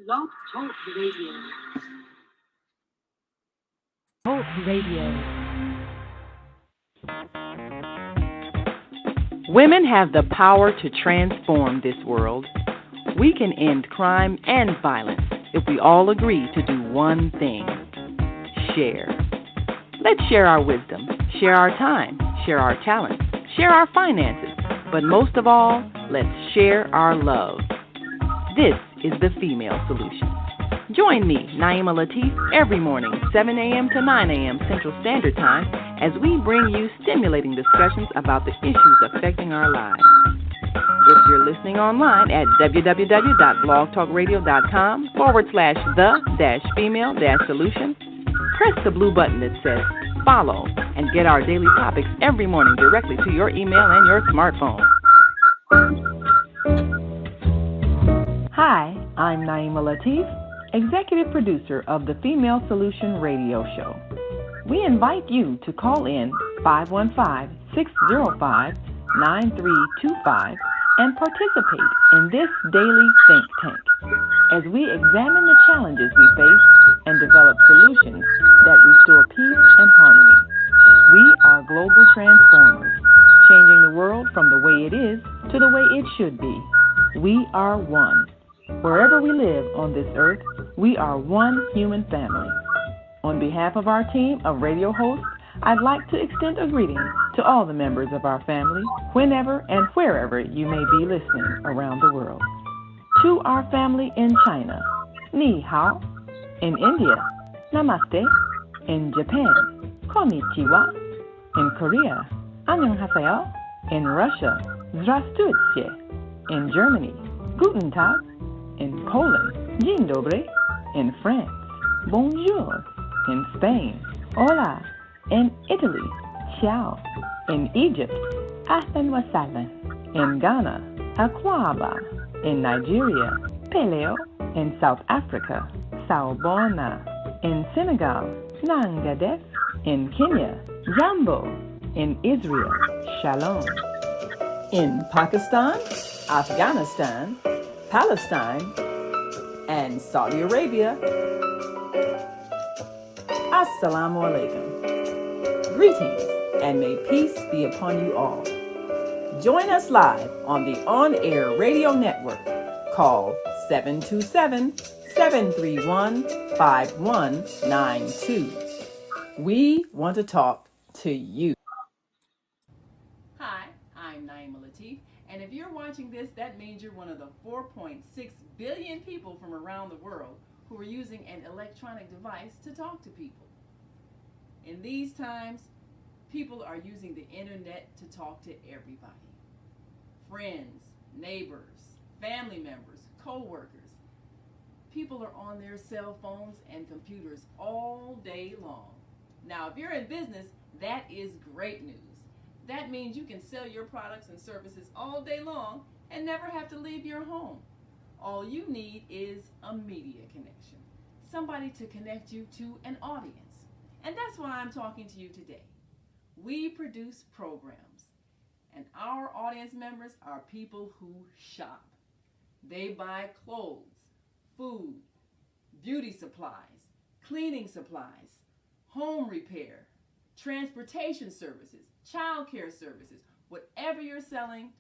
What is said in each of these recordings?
Blog Talk Radio. Talk Radio. Women have the power to transform this world. We can end crime and violence if we all agree to do one thing: share. Let's share our wisdom, share our time, share our talents, share our finances, but most of all, let's share our love. This is the Female Solution. Join me, Naima Latif, every morning, 7 a.m. to 9 a.m. Central Standard Time, as we bring you stimulating discussions about the issues affecting our lives. If you're listening online at www.blogtalkradio.com/the-female-solution, press the blue button that says follow and get our daily topics every morning directly to your email and your smartphone. Hi, I'm Naima Latif, Executive Producer of the Female Solution Radio Show. We invite you to call in 515-605-9325 and participate in this daily think tank as we examine the challenges we face and develop solutions that restore peace and harmony. We are global transformers, changing the world from the way it is to the way it should be. We are one. Wherever we live on this earth, we are one human family. On behalf of our team of radio hosts, I'd like to extend a greeting to all the members of our family, whenever and wherever you may be listening around the world. To our family in China, Ni Hao. In India, Namaste. In Japan, Konnichiwa. In Korea, Annyeonghaseyo. In Russia, Здравствуйте. In Germany, Guten Tag. In Poland, Dzień dobry. In France, Bonjour. In Spain, Hola. In Italy, Ciao. In Egypt, Ahlan wa sahlan. In Ghana, Akwaba. In Nigeria, Peleo. In South Africa, Sawubona. In Senegal, Nangadef. In Kenya, Jambo. In Israel, Shalom. In Pakistan, Afghanistan, Palestine, and Saudi Arabia, Assalamu alaikum. Greetings, and may peace be upon you all. Join us live on the on-air radio network called 727-731-5192. We want to talk to you. Hi, I'm Naima Latif, and if you're watching this, that means you're one of the 4.6 billion people from around the world who are using an electronic device to talk to people. In these times, people are using the internet to talk to everybody. Friends, neighbors, family members, co-workers. People are on their cell phones and computers all day long. Now, if you're in business, that is great news. That means you can sell your products and services all day long and never have to leave your home. All you need is a media connection, somebody to connect you to an audience. And that's why I'm talking to you today. We produce programs, and our audience members are people who shop. They buy clothes, food, beauty supplies, cleaning supplies, home repair, transportation services, child care services. Whatever you're selling,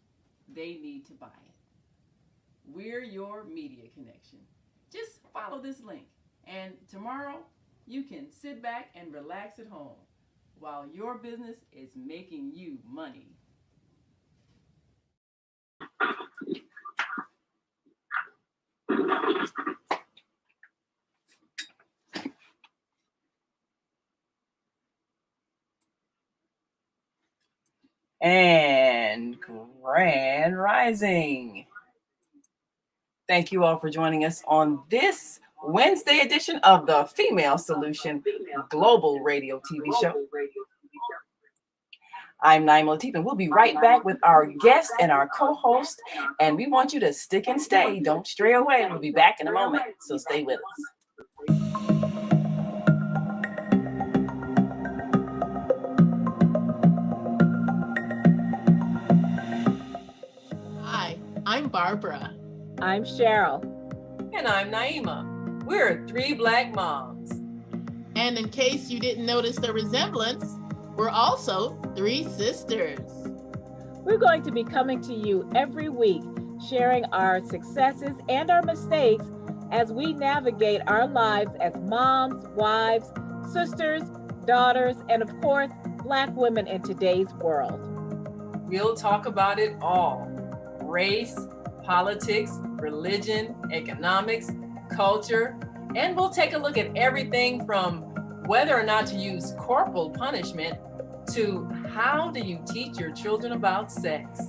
they need to buy it. We're your media connection. Just follow this link, and tomorrow you can sit back and relax at home while your business is making you money. And Grand Rising. Thank you all for joining us on this Wednesday edition of the Female Solution Global Radio TV show. I'm Naima Latif, and we'll be right back with our guest and our co-host, and we want you to stick and stay. Don't stray away. We'll be back in a moment, so stay with us. Hi, I'm Barbara. I'm Cheryl. And I'm Naima. We're three Black moms. And in case you didn't notice the resemblance, we're also three sisters. We're going to be coming to you every week, sharing our successes and our mistakes as we navigate our lives as moms, wives, sisters, daughters, and of course, Black women in today's world. We'll talk about it all: race, politics, religion, economics, culture, and we'll take a look at everything from whether or not to use corporal punishment to how do you teach your children about sex.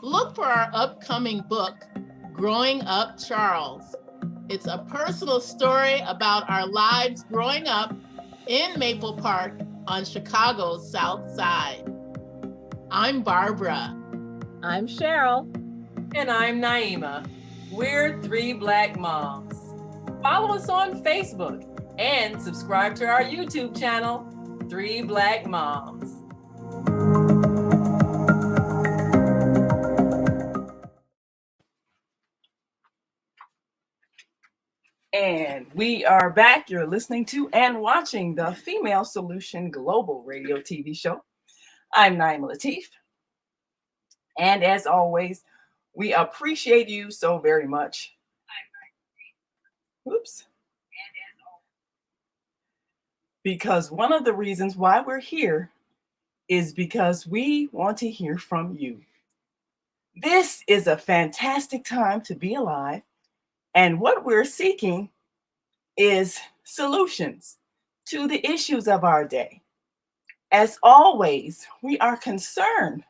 Look for our upcoming book, Growing Up Charles. It's a personal story about our lives growing up in Maple Park on Chicago's South Side. I'm Barbara. I'm Cheryl. And I'm Naima. We're three Black moms. Follow us on Facebook and subscribe to our YouTube channel, Three Black Moms. And we are back. You're listening to and watching the Female Solution Global Radio TV show. I'm Naima Latif. And as always, we appreciate you so very much. Oops. Because one of the reasons why we're here is because we want to hear from you. This is a fantastic time to be alive. And what we're seeking is solutions to the issues of our day. As always, we are concerned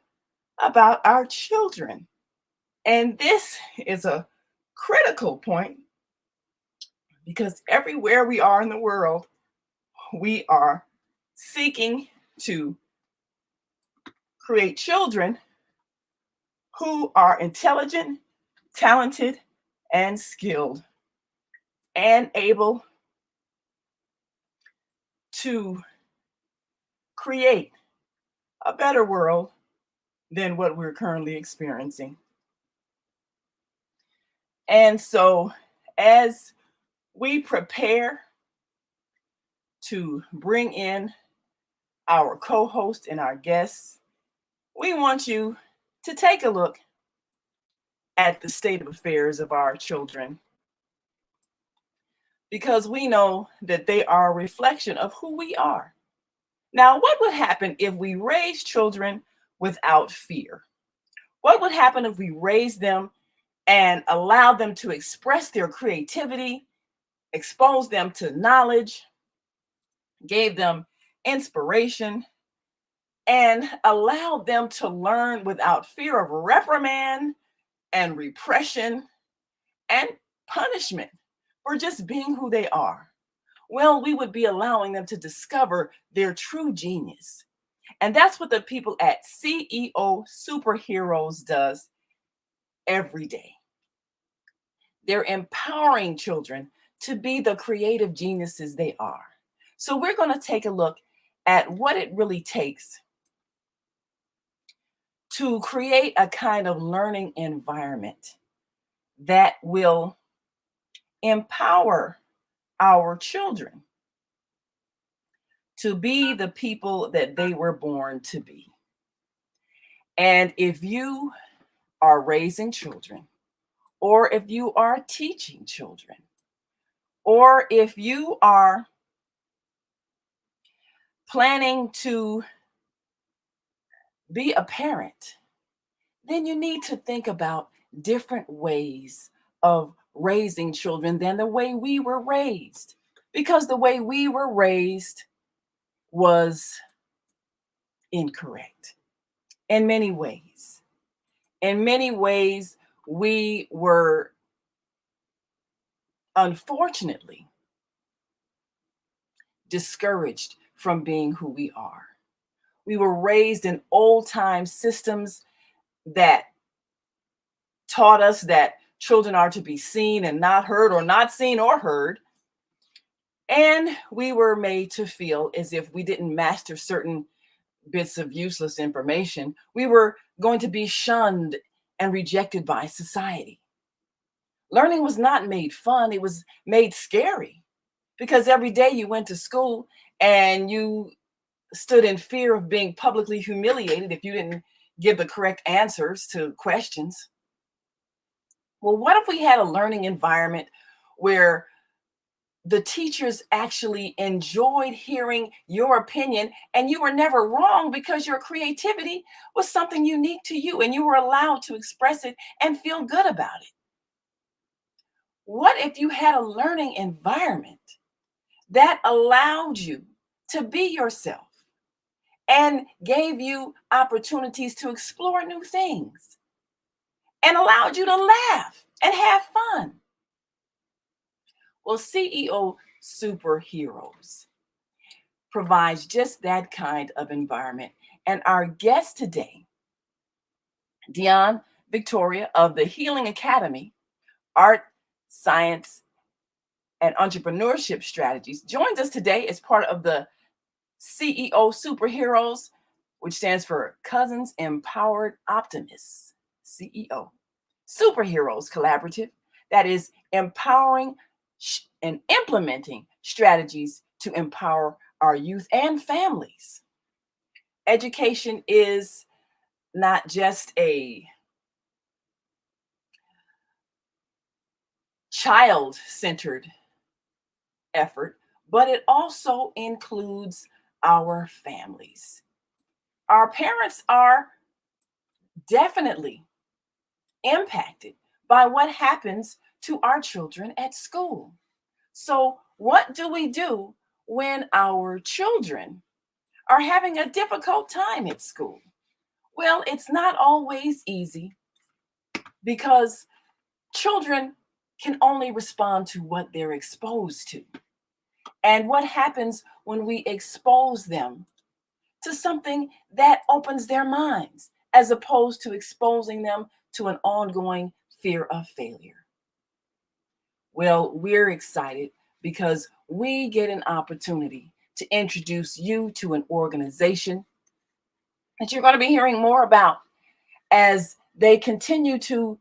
about our children. And this is a critical point because everywhere we are in the world, we are seeking to create children who are intelligent, talented, and skilled, and able to create a better world than what we're currently experiencing. And so as we prepare to bring in our co-host and our guests, we want you to take a look at the state of affairs of our children, because we know that they are a reflection of who we are. Now, what would happen if we raised children without fear? What would happen if we raised them and allowed them to express their creativity, expose them to knowledge, gave them inspiration, and allowed them to learn without fear of reprimand and repression and punishment for just being who they are? Well, we would be allowing them to discover their true genius. And that's what the people at CEO Superheroes does every day. They're empowering children to be the creative geniuses they are. So we're going to take a look at what it really takes to create a kind of learning environment that will empower our children to be the people that they were born to be. And if you are raising children, or if you are teaching children, or if you are planning to be a parent, then you need to think about different ways of raising children than the way we were raised. Because the way we were raised was incorrect in many ways. In many ways, we were, unfortunately, discouraged from being who we are. We were raised in old-time systems that taught us that children are to be seen and not heard, or not seen or heard. And we were made to feel as if we didn't master certain bits of useless information, we were going to be shunned and rejected by society. Learning was not made fun, it was made scary because every day you went to school and you stood in fear of being publicly humiliated if you didn't give the correct answers to questions. Well, what if we had a learning environment where the teachers actually enjoyed hearing your opinion and you were never wrong because your creativity was something unique to you and you were allowed to express it and feel good about it? What if you had a learning environment that allowed you to be yourself and gave you opportunities to explore new things and allowed you to laugh and have fun? Well, CEO Superheroes provides just that kind of environment. And our guest today, Dionne Victoria of the Healing Academy, Art, Science, and Entrepreneurship Strategies, joins us today as part of the CEO Superheroes, which stands for Cousins Empowered Optimists, CEO. Superheroes Collaborative, that is empowering and implementing strategies to empower our youth and families. Education is not just a child-centered effort, but it also includes our families. Our parents are definitely impacted by what happens to our children at school. So, what do we do when our children are having a difficult time at school? Well, it's not always easy because children can only respond to what they're exposed to. And what happens when we expose them to something that opens their minds, as opposed to exposing them to an ongoing fear of failure? Well, we're excited because we get an opportunity to introduce you to an organization that you're going to be hearing more about as they continue to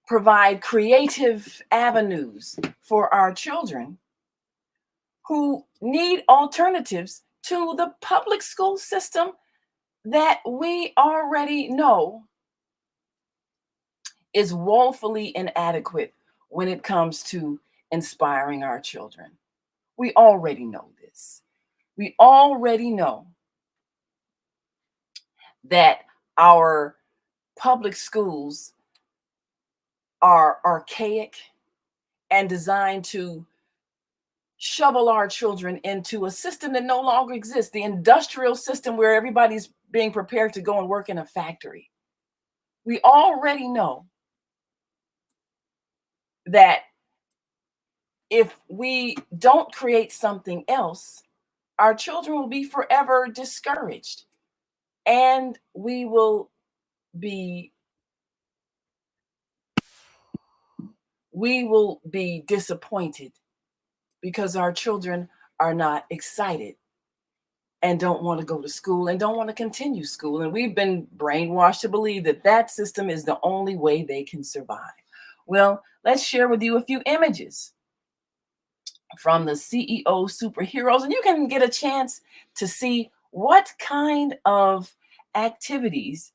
provide creative avenues for our children who need alternatives to the public school system that we already know is woefully inadequate when it comes to inspiring our children. We already know this. We already know that our public schools are archaic and designed to shovel our children into a system that no longer exists, the industrial system where everybody's being prepared to go and work in a factory. We already know that if we don't create something else, our children will be forever discouraged and be we will be disappointed because our children are not excited and don't want to go to school and don't want to continue school. And we've been brainwashed to believe that that system is the only way they can survive. Well, let's share with you a few images from the CEO Superheroes, and you can get a chance to see what kind of activities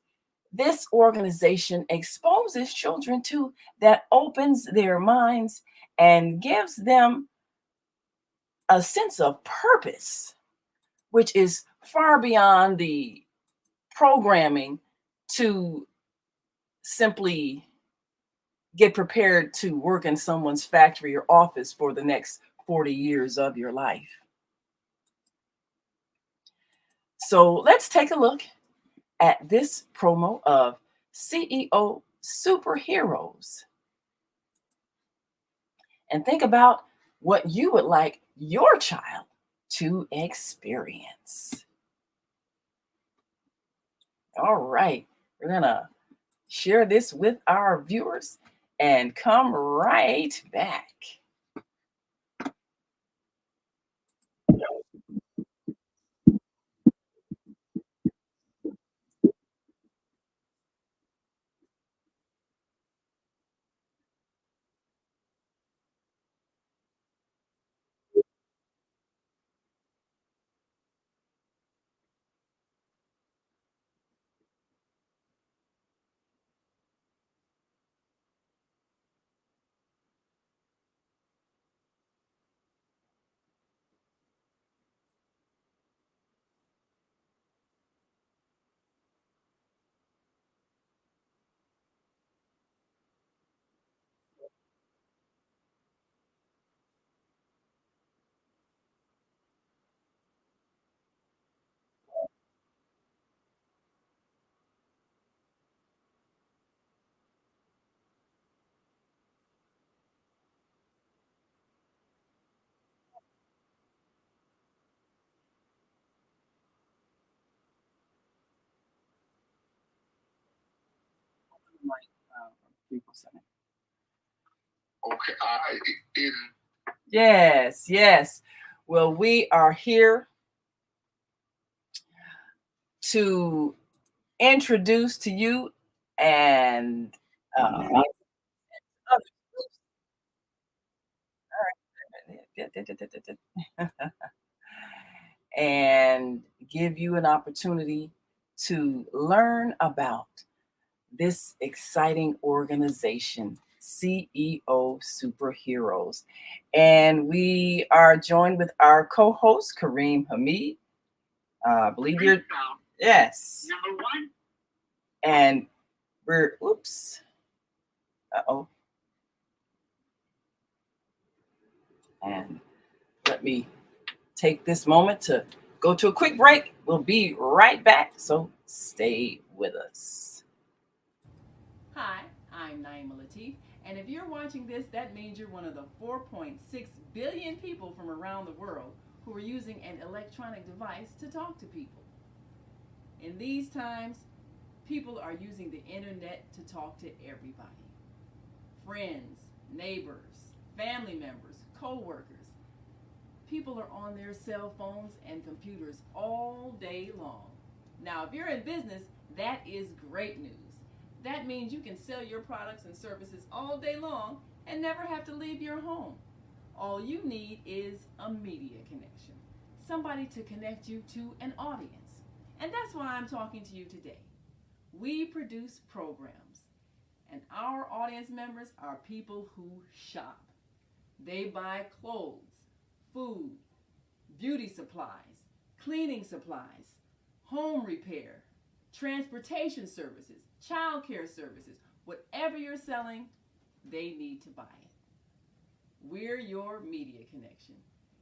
this organization exposes children to that opens their minds and gives them a sense of purpose, which is far beyond the programming to simply get prepared to work in someone's factory or office for the next 40 years of your life. So let's take a look at this promo of CEO Superheroes and think about what you would like your child to experience. All right, we're gonna share this with our viewers and come right back. Okay. Yes, yes. Well, we are here to introduce to you and and give you an opportunity to learn about this exciting organization, CEO Superheroes. And we are joined with our co-host, Kareem Hamid. I believe you're, yes. Number one. And we're, uh-oh. And let me take this moment to go to a quick break. We'll be right back, so stay with us. Hi, I'm Naima Latif, and if you're watching this, that means you're one of the 4.6 billion people from around the world who are using an electronic device to talk to people. In these times, people are using the internet to talk to everybody. Friends, neighbors, family members, co-workers. People are on their cell phones and computers all day long. Now, if you're in business, that is great news. That means you can sell your products and services all day long and never have to leave your home. All you need is a media connection, somebody to connect you to an audience. And that's why I'm talking to you today. We produce programs, and our audience members are people who shop. They buy clothes, food, beauty supplies, cleaning supplies, home repair, transportation services, child care services. Whatever you're selling, they need to buy it. We're your media connection.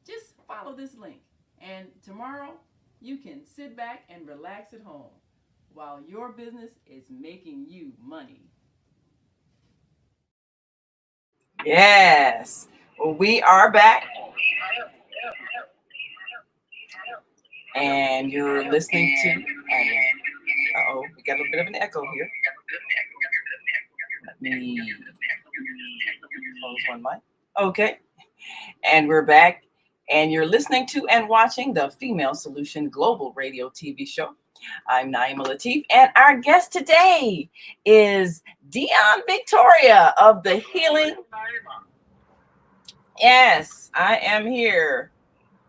Just follow this link, and tomorrow you can sit back and relax at home while your business is making you money. Yes. Well, we are back. And you're listening to, uh-oh, we got a little bit of an echo here. Let me close one mic. Okay. And we're back. And you're listening to and watching the Female Solution Global Radio TV show. I'm Naima Latif, and our guest today is Dionne Victoria of the Healing. Yes, I am here.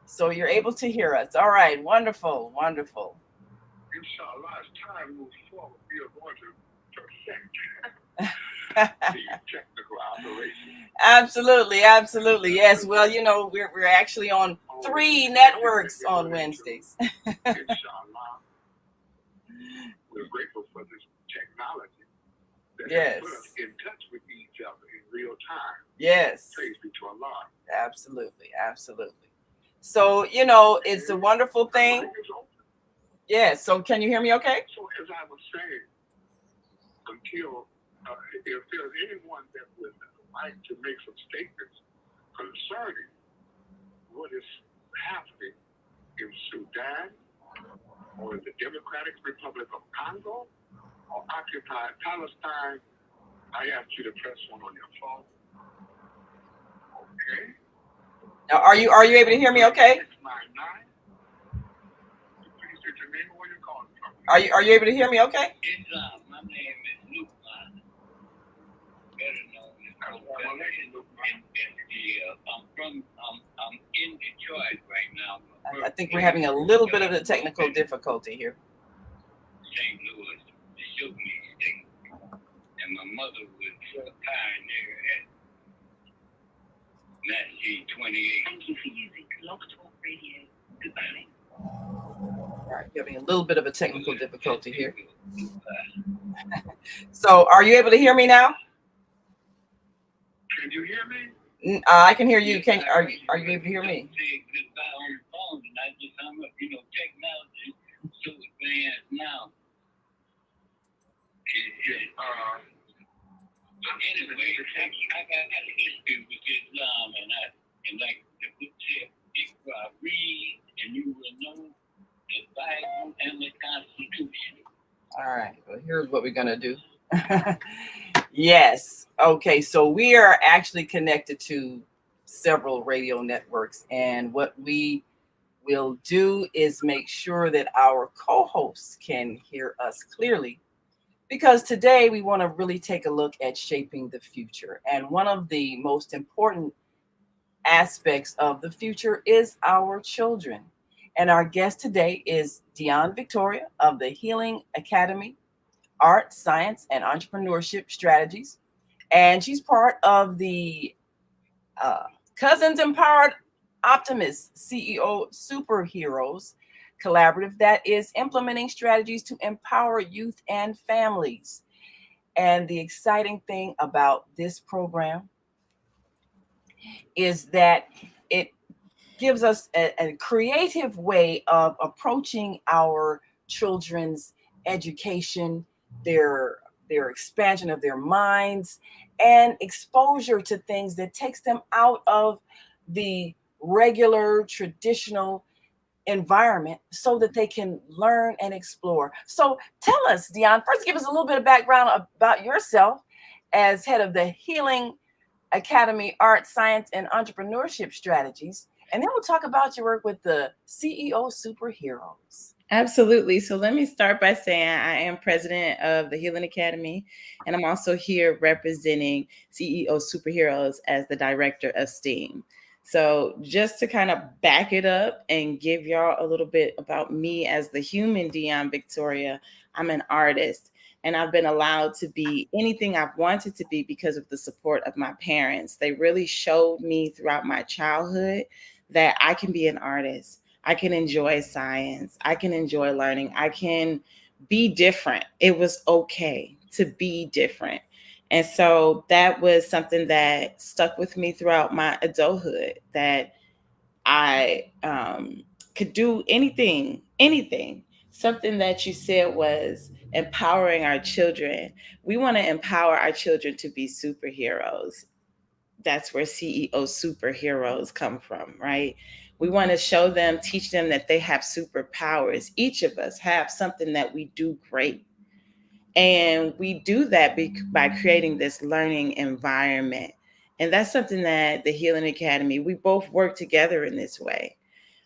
So you're able to hear us. All right, wonderful, wonderful. Inshallah, as time moves forward, we are going to perfect the technical operation. Absolutely, absolutely. Yes, well, you know, we're actually on 3 networks on Wednesdays. Inshallah, we're grateful for this technology that Yes. has put us in touch with each other in real time. Yes. Praise be to Allah. Absolutely, absolutely. So, you know, it's a wonderful thing. Yes. So can you hear me okay? So as I was saying, until if there's anyone that would like to make some statements concerning what is happening in Sudan or in the Democratic Republic of Congo or occupied Palestine, I ask you to press 1 on your phone. Okay. Now, are you able to hear me okay? 699. Please state your name and where you're calling from. Are you able to hear me okay? My name is Luke. Better known as I'm in Detroit right now. I think we're having a little bit of a technical difficulty here. St. Louis, the Sugar State. And my mother was a pioneer at Massey 28. Thank you for using Blog Talk Radio. Goodbye. All right, having a little bit of a technical difficulty here. So, are you able to hear me now? Can you hear me? I can hear you. Are you able to hear me? Goodbye on the phone, and I just hung up. You know, technology is so advanced now. Anyway, I got a history with Islam, and like the book said, read, and you will know the Bible and the Constitution. All right. Well, here's what we're gonna do. Yes. Okay. So we are actually connected to several radio networks. And what we will do is make sure that our co hosts can hear us clearly. Because today we want to really take a look at shaping the future. And one of the most important aspects of the future is our children. And our guest today is Dionne Victoria of the Healing Academy, Art, Science, and Entrepreneurship Strategies. And she's part of the uh, Cousins Empowered Optimists, CEO Superheroes collaborative that is implementing strategies to empower youth and families. And the exciting thing about this program is that it gives us a creative way of approaching our children's education, their their expansion of their minds, and exposure to things that takes them out of the regular traditional environment so that they can learn and explore. So tell us, Dionne, first give us a little bit of background about yourself as head of the Healing Academy, Art, Science, and Entrepreneurship Strategies. And then we'll talk about your work with the CEO Superheroes. Absolutely. So let me start by saying I am president of the Healing Academy, and I'm also here representing CEO Superheroes as the director of STEAM. So just to kind of back it up and give y'all a little bit about me as the human Dionne Victoria, I'm an artist, and I've been allowed to be anything I've wanted to be because of the support of my parents. They really showed me throughout my childhood that I can be an artist. I can enjoy science. I can enjoy learning. I can be different. It was okay to be different. And so that was something that stuck with me throughout my adulthood, that I could do anything. Something that you said was empowering our children. We want to empower our children to be superheroes. That's where CEO Superheroes come from, right? We want to show them, teach them that they have superpowers. Each of us have something that we do great. And we do that by creating this learning environment. And that's something that the Healing Academy, we both work together in this way.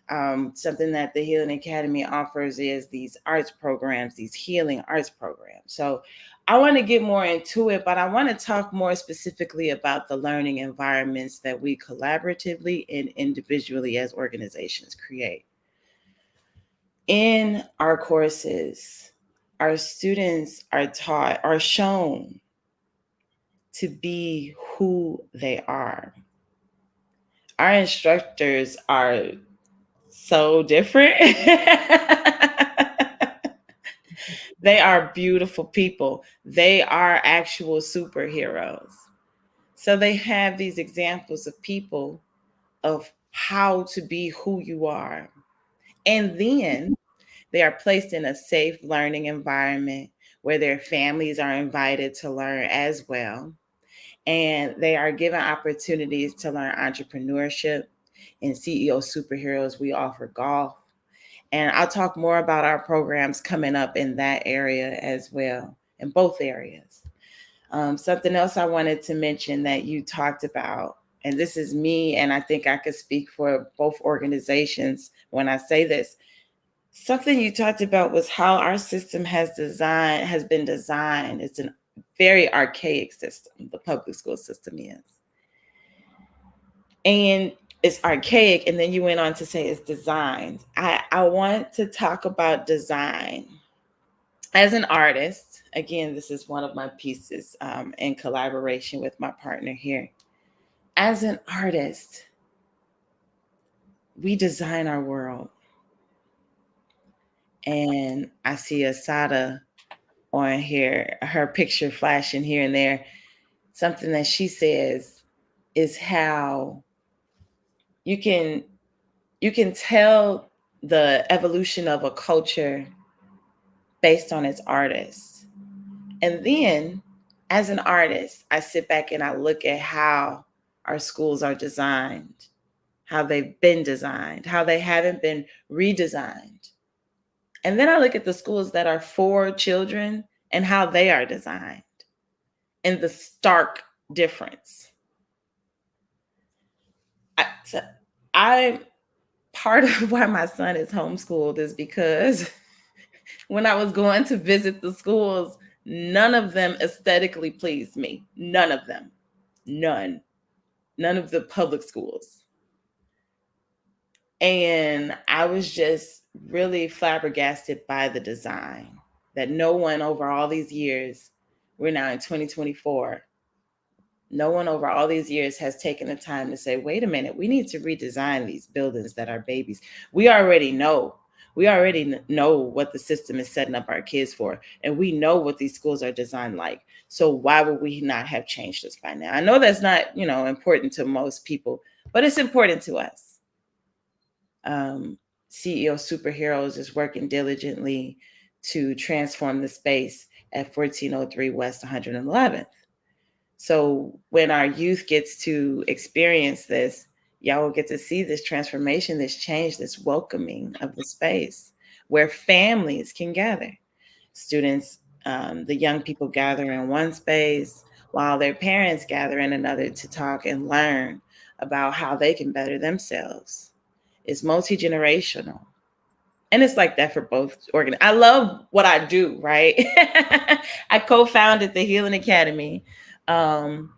Something that the Healing Academy offers is these arts programs, these healing arts programs. So I want to get more into it, but I want to talk more specifically about the learning environments that we collaboratively and individually as organizations create. In our courses, our students are shown to be who they are. Our instructors are so different. They are beautiful people. They are actual superheroes. So they have these examples of people of how to be who you are. And then they are placed in a safe learning environment where their families are invited to learn as well. And they are given opportunities to learn entrepreneurship. In CEO Superheroes, we offer golf. And I'll talk more about our programs coming up in that area as well, in both areas. Something else I wanted to mention that you talked about, and this is me, and I think I could speak for both organizations when I say this. Something you talked about was how our system has been designed. It's a very archaic system, the public school system is. And it's archaic, and then you went on to say it's designed. I want to talk about design. As an artist, again, this is one of my pieces in collaboration with my partner here. As an artist, we design our world. And I see Asada on here, her picture flashing here and there. Something that she says is how you can tell the evolution of a culture based on its artists. And then as an artist, I sit back and I look at how our schools are designed, how they've been designed, how they haven't been redesigned. And then I look at the schools that are for children and how they are designed. and the stark difference. I'm part of why my son is homeschooled is because when I was going to visit the schools, none of them aesthetically pleased me. None of them. None of the public schools. And I was just really flabbergasted by the design that no one over all these years, we're now in 2024, no one over all these years has taken the time to say, wait a minute, we need to redesign these buildings that are babies. We already know what the system is setting up our kids for. And we know what these schools are designed like. So why would we not have changed this by now? I know that's not, important to most people, but it's important to us. CEO Superheroes is working diligently to transform the space at 1403 West 111th. So when our youth gets to experience this, y'all will get to see this transformation, this change, this welcoming of the space where families can gather. Students, the young people gather in one space while their parents gather in another to talk and learn about how they can better themselves. It's multi-generational. And it's like that for both I love what I do, right? I co-founded the Healing Academy. And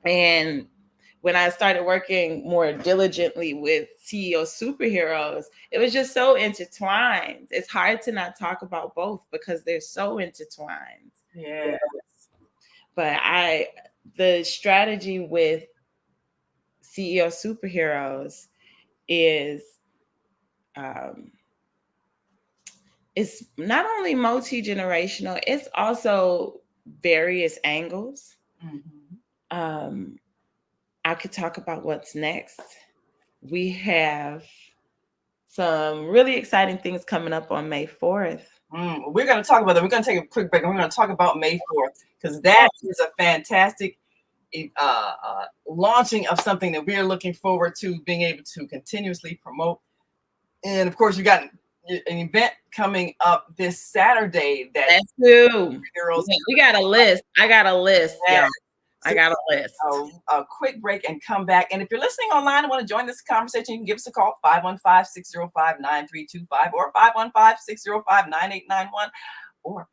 when I started working more diligently with CEO Superheroes, it was just so intertwined. It's hard to not talk about both because they're so intertwined. Yes. But the strategy with CEO Superheroes is it's not only multi-generational, it's also various angles. Mm-hmm. I could talk about what's next. We have some really exciting things coming up on May 4th. We're going to talk about that. We're going to take a quick break and we're going to talk about May 4th because that is a fantastic launching of something that we're looking forward to being able to continuously promote. And of course, you got an event coming up this Saturday. That's true. We got a list. I got a list. Yeah. I got a list. A quick break and come back. And if you're listening online and want to join this conversation, you can give us a call, 515-605-9325 or 515-605-9891 or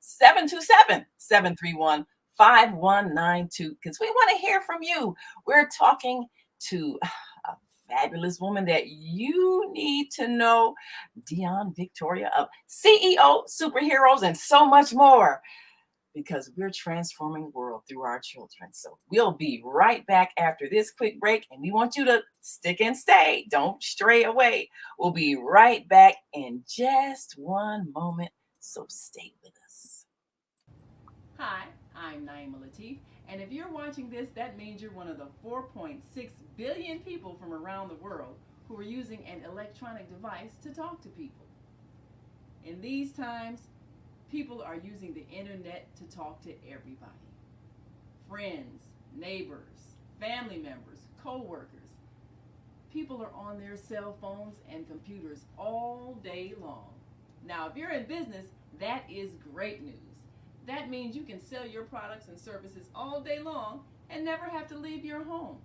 727-731-5192 because we want to hear from you. We're talking to a fabulous woman that you need to know, Dionne Victoria of CEO Superheroes and so much more. Because we're transforming the world through our children. So we'll be right back after this quick break. And we want you to stick and stay. Don't stray away. We'll be right back in just one moment. So stay with us. Hi, I'm Naima Latif. And if you're watching this, that means you're one of the 4.6 billion people from around the world who are using an electronic device to talk to people. In these times, people are using the internet to talk to everybody. Friends, neighbors, family members, co-workers. People are on their cell phones and computers all day long. Now, if you're in business, that is great news. That means you can sell your products and services all day long and never have to leave your home.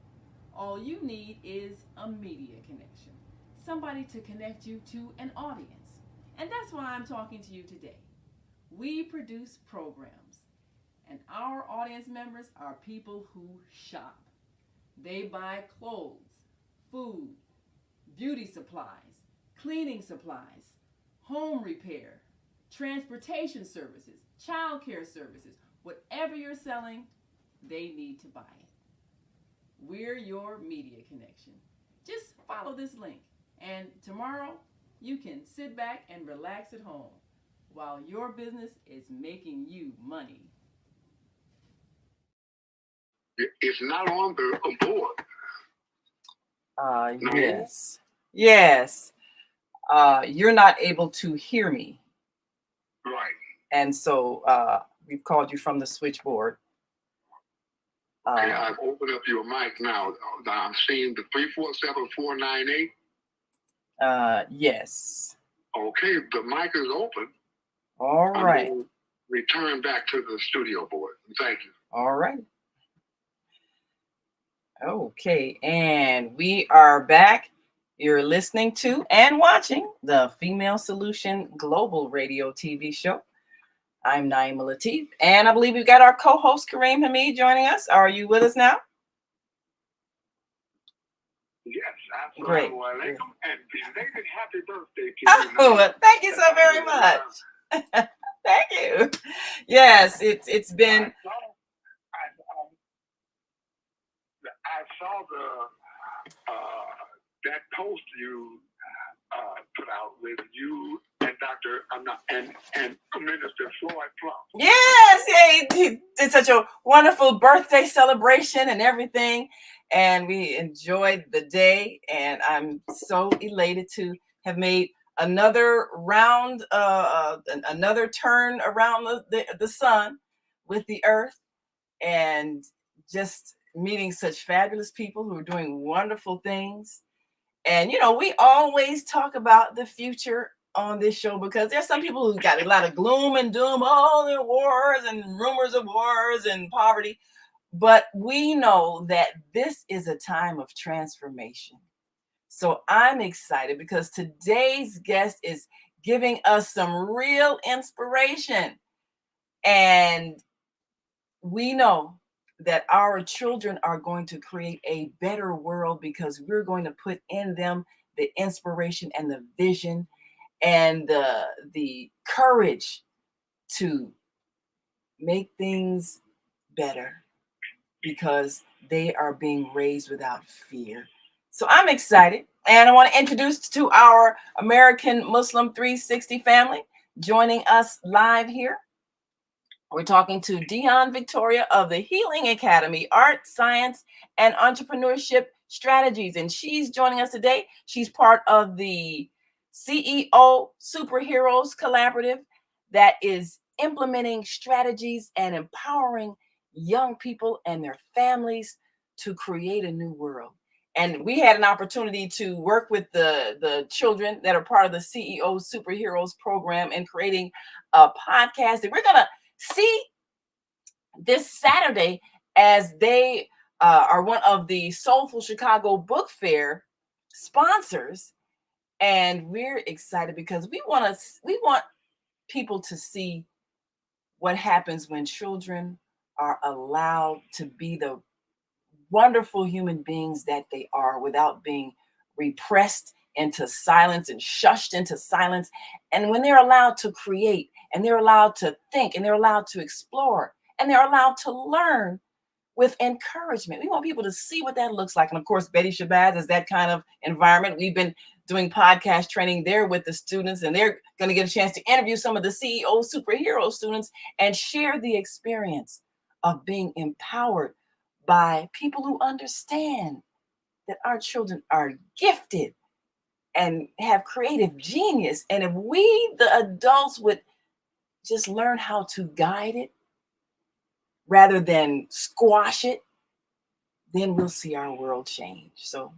All you need is a media connection. Somebody to connect you to an audience. And that's why I'm talking to you today. We produce programs, and our audience members are people who shop. They buy clothes, food, beauty supplies, cleaning supplies, home repair, transportation services, childcare services. Whatever you're selling, they need to buy it. We're your media connection. Just follow this link, and tomorrow you can sit back and relax at home while your business is making you money. It's not on the board. Yes. Yes. You're not able to hear me. Right. And so we've called you from the switchboard. Okay, I've opened up your mic now. I'm seeing the 347-498. Yes. Okay, the mic is open. All right. return back to the studio board. Thank you. All right. Okay, and we are back. You're listening to and watching the Female Solution Global Radio TV show. I'm Naima Latif, and I believe we've got our co-host Kareem Hamid joining us. Are you with us now? Yes, Great. Assalamu alaikum, and belated happy birthday to you. Oh, well, thank you so very much. Thank you. Yes, it's been. I saw that post you put out with you and Dr. and Minister Floyd Plum. Yes, yeah, he did such a wonderful birthday celebration and everything, and we enjoyed the day. And I'm so elated to have made another round, another turn around the sun with the earth, and just meeting such fabulous people who are doing wonderful things. And, you know, we always talk about the future on this show because there's some people who got a lot of gloom and doom, oh, there are wars and rumors of wars and poverty. But we know that this is a time of transformation. So I'm excited because today's guest is giving us some real inspiration. And we know that our children are going to create a better world because we're going to put in them the inspiration and the vision and the courage to make things better because they are being raised without fear. So I'm excited, and I want to introduce to our American Muslim 360 family joining us live here. We're talking to Dionne Victoria of the Healing Academy, Art, Science, and Entrepreneurship Strategies. And she's joining us today. She's part of the CEO Superheroes Collaborative that is implementing strategies and empowering young people and their families to create a new world. And we had an opportunity to work with the children that are part of the CEO Superheroes program in creating a podcast that we're going to see this Saturday as they are one of the Soulful Chicago Book Fair sponsors, and we're excited because we want people to see what happens when children are allowed to be the wonderful human beings that they are without being repressed into silence and shushed into silence. And when they're allowed to create and they're allowed to think and they're allowed to explore and they're allowed to learn with encouragement. We want people to see what that looks like. And of course, Betty Shabazz is that kind of environment. We've been doing podcast training there with the students, and they're going to get a chance to interview some of the CEO Superhero students and share the experience of being empowered by people who understand that our children are gifted and have creative genius. And if we, the adults, would just learn how to guide it rather than squash it, then we'll see our world change. So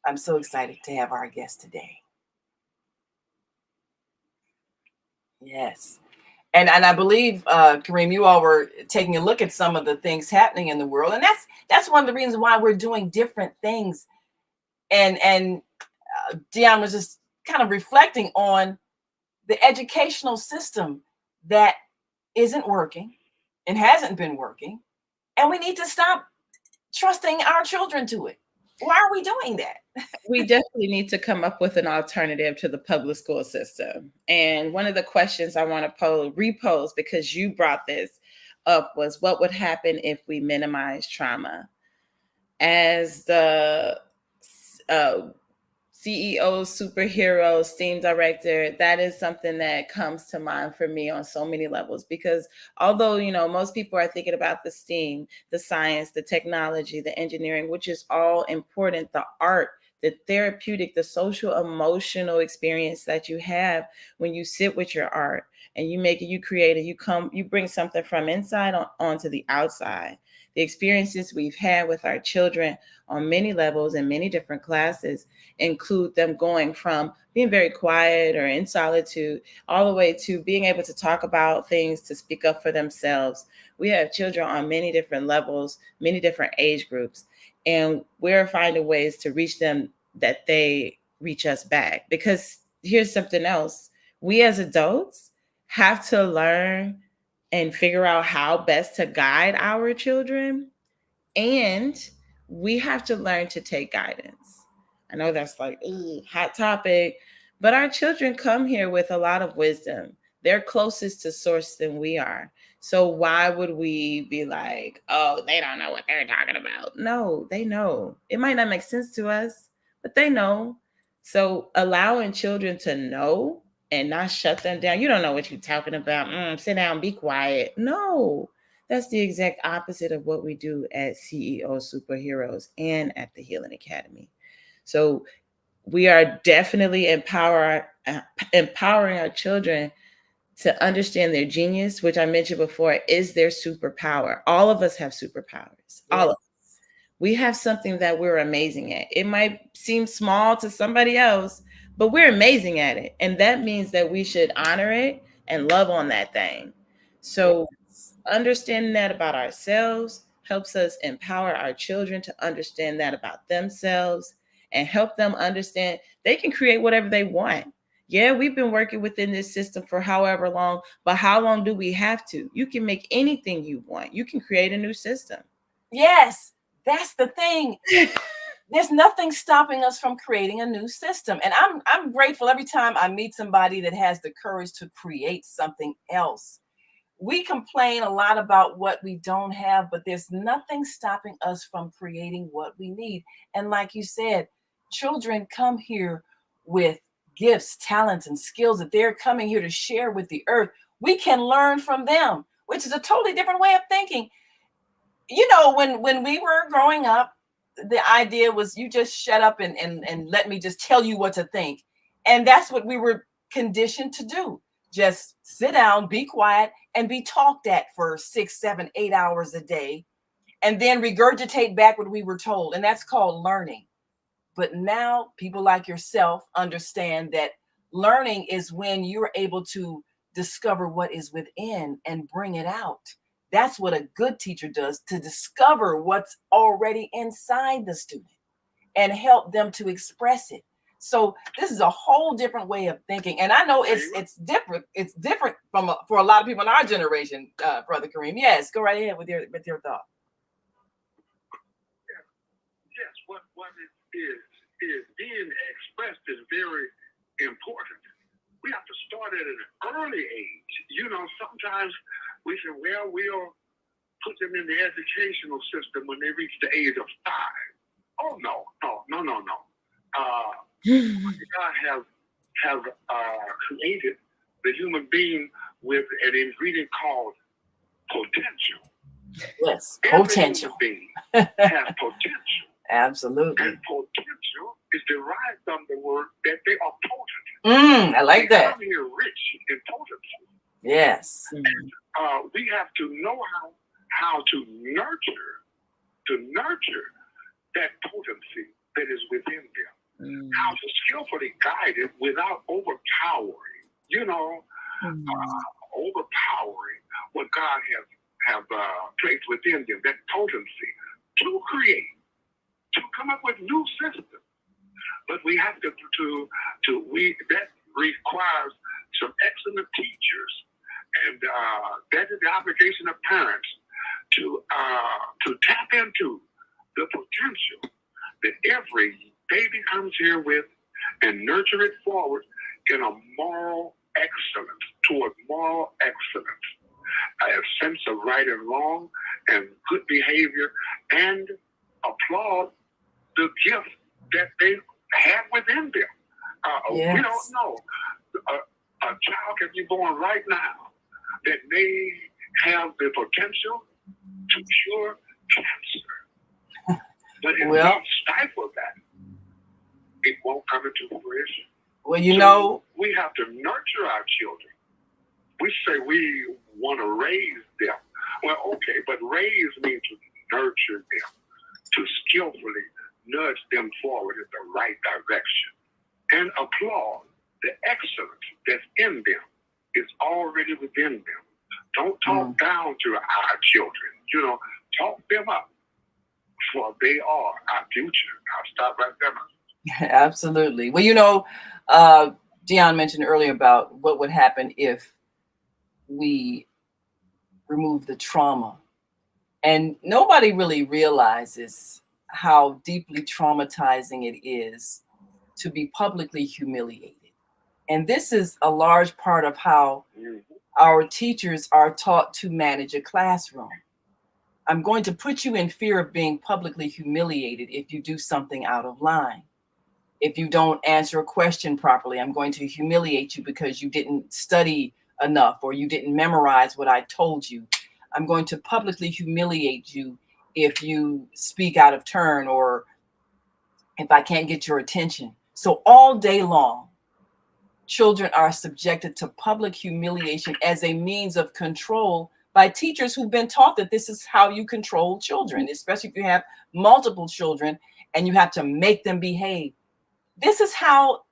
I'm so excited to have our guest today. Yes. And I believe, Kareem, you all were taking a look at some of the things happening in the world. And that's one of the reasons why we're doing different things. And Dionne was just kind of reflecting on the educational system that isn't working and hasn't been working. And we need to stop trusting our children to it. Why are we doing that? We definitely need to come up with an alternative to the public school system. And one of the questions I want to repose, because you brought this up, was what would happen if we minimize trauma? As the CEO Superhero STEAM Director, that is something that comes to mind for me on so many levels, because although, you know, most people are thinking about the STEAM, the science, the technology, the engineering, which is all important, the art, the therapeutic, the social emotional experience that you have when you sit with your art and you make it, you create it, you bring something from inside onto the outside. The experiences we've had with our children on many levels and many different classes include them going from being very quiet or in solitude all the way to being able to talk about things, to speak up for themselves. We have children on many different levels, many different age groups, and we're finding ways to reach them that they reach us back. Because here's something else. We as adults have to learn and figure out how best to guide our children, and we have to learn to take guidance. I know that's like, ooh, hot topic, but our children come here with a lot of wisdom. They're closest to source than we are. So why would we be like, oh, they don't know what they're talking about? No, they know. It might not make sense to us, but they know. So allowing children to know and not shut them down. You don't know what you're talking about. Sit down, be quiet. No, that's the exact opposite of what we do at CEO Superheroes and at the Healing Academy. So we are definitely empowering our children to understand their genius, which I mentioned before is their superpower. All of us have superpowers. All of us. We have something that we're amazing at. It might seem small to somebody else, but we're amazing at it. And that means that we should honor it and love on that thing. So understanding that about ourselves helps us empower our children to understand that about themselves and help them understand they can create whatever they want. Yeah, we've been working within this system for however long, but how long do we have to? You can make anything you want. You can create a new system. Yes, that's the thing. There's nothing stopping us from creating a new system. And I'm grateful every time I meet somebody that has the courage to create something else. We complain a lot about what we don't have, but there's nothing stopping us from creating what we need. And like you said, children come here with gifts, talents, and skills that they're coming here to share with the earth. We can learn from them, which is a totally different way of thinking. You know, when we were growing up, the idea was you just shut up and let me just tell you what to think. And that's what we were conditioned to do. Just sit down, be quiet, and be talked at for 6, 7, 8 hours a day, and then regurgitate back what we were told. And that's called learning. But now people like yourself understand that learning is when you're able to discover what is within and bring it out. That's what a good teacher does, to discover what's already inside the student and help them to express it. So this is a whole different way of thinking. And I know it's different. It's different for a lot of people in our generation, Brother Kareem. Yes, go right ahead with your thought. Yes, what it is being expressed is very important. We have to start at an early age. You know, sometimes we say, well, we'll put them in the educational system when they reach the age of 5. Oh, no. God have created the human being with an ingredient called potential. Yes, Every potential. human being has potential. Absolutely. And potential is derived from the word that they are potent. I like that. Come here rich in potency. Yes. And, we have to know how to nurture that potency that is within them. How to skillfully guide it without overpowering. You know, overpowering what God have placed within them. That potency to create, to come up with new systems. But we have that requires some excellent teachers, and that is the obligation of parents to tap into the potential that every baby comes here with and nurture it forward in a moral excellence, toward moral excellence, a sense of right and wrong and good behavior, and applaud the gift that they have within them. Yes. We don't know. A child can be born right now that may have the potential to cure cancer. But if we stifle that, it won't come into fruition. Well, you know, we have to nurture our children. We say we want to raise them. Well, okay, but raise means nurture them, to skillfully nudge them forward in the right direction, and applaud the excellence that's in them. It's already within them. Don't talk down to our children. You know, talk them up, for they are our future. I'll stop right there. Absolutely. Well, Dionne mentioned earlier about what would happen if we remove the trauma. And nobody really realizes how deeply traumatizing it is to be publicly humiliated. And this is a large part of how our teachers are taught to manage a classroom. I'm going to put you in fear of being publicly humiliated if you do something out of line. If you don't answer a question properly, I'm going to humiliate you because you didn't study enough or you didn't memorize what I told you. I'm going to publicly humiliate you if you speak out of turn or if I can't get your attention. So all day long, children are subjected to public humiliation as a means of control by teachers who've been taught that this is how you control children, especially if you have multiple children and you have to make them behave. This is how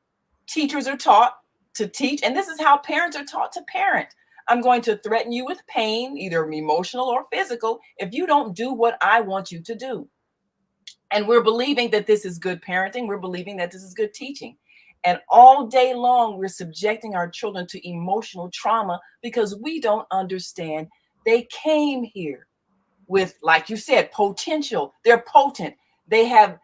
teachers are taught to teach, and this is how parents are taught to parent. I'm going to threaten you with pain, either emotional or physical, if you don't do what I want you to do. And we're believing that this is good parenting. We're believing that this is good teaching. And all day long, we're subjecting our children to emotional trauma because we don't understand they came here with, like you said, potential. They're potent. They have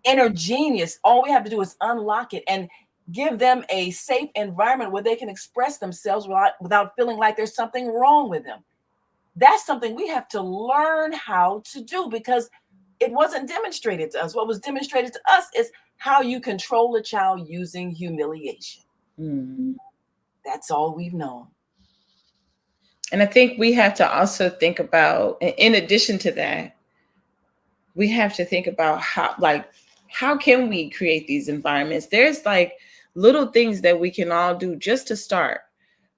inner genius. All we have to do is unlock it and give them a safe environment where they can express themselves without feeling like there's something wrong with them. That's something we have to learn how to do because it wasn't demonstrated to us. What was demonstrated to us is how you control a child using humiliation. That's all we've known. And I think we have to also think about, in addition to that, we have to think about how can we create these environments? There's like little things that we can all do just to start.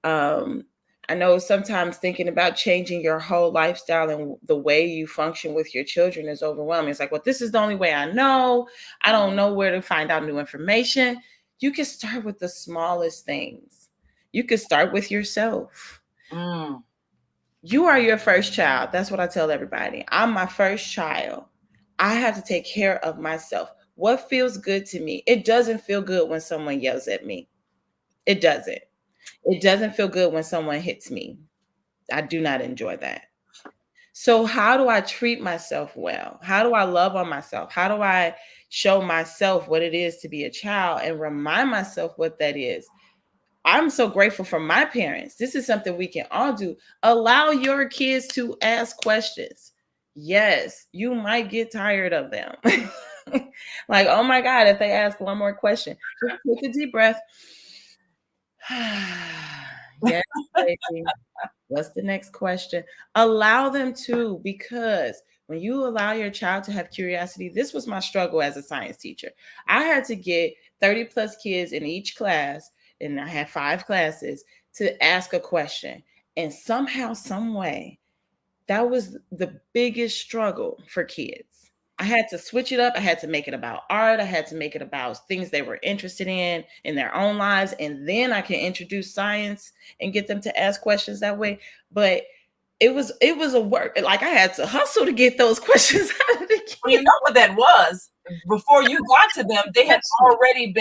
I know sometimes thinking about changing your whole lifestyle and the way you function with your children is overwhelming. It's like, well, this is the only way I know. I don't know where to find out new information. You can start with the smallest things. You can start with yourself. You are your first child. That's what I tell everybody. I'm my first child. I have to take care of myself. What feels good to me? It doesn't feel good when someone yells at me. It doesn't. It doesn't feel good when someone hits me. I do not enjoy that. So how do I treat myself well? How do I love on myself? How do I show myself what it is to be a child and remind myself what that is? I'm so grateful for my parents. This is something we can all do. Allow your kids to ask questions. Yes, you might get tired of them. Like, oh my God, if they ask one more question, just take a deep breath. Yes, baby. What's the next question? Allow them to, because when you allow your child to have curiosity, this was my struggle as a science teacher. I had to get 30 plus kids in each class, and I had 5 classes, to ask a question. And somehow, some way, that was the biggest struggle for kids. I had to switch it up. I had to make it about art. I had to make it about things they were interested in their own lives. And then I can introduce science and get them to ask questions that way. But it was a work. Like, I had to hustle to get those questions out of the kids. Well, you know what that was? Before you got to them, they had already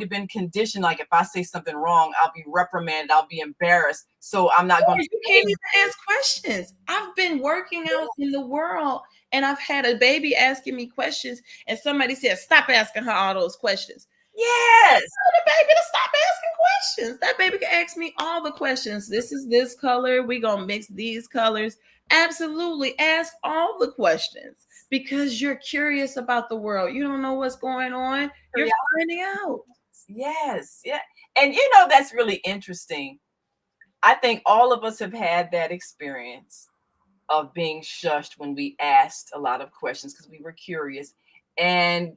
been conditioned. Like, if I say something wrong, I'll be reprimanded, I'll be embarrassed. So I'm not going to. You can't even ask questions. I've been working out in the world, and I've had a baby asking me questions, and somebody said, "Stop asking her all those questions." Yes. Tell the baby to stop asking questions. That baby can ask me all the questions. This is this color. We're going to mix these colors. Absolutely. Ask all the questions because you're curious about the world. You don't know what's going on. You're finding out. Yes. Yeah. And that's really interesting. I think all of us have had that experience of being shushed when we asked a lot of questions because we were curious. And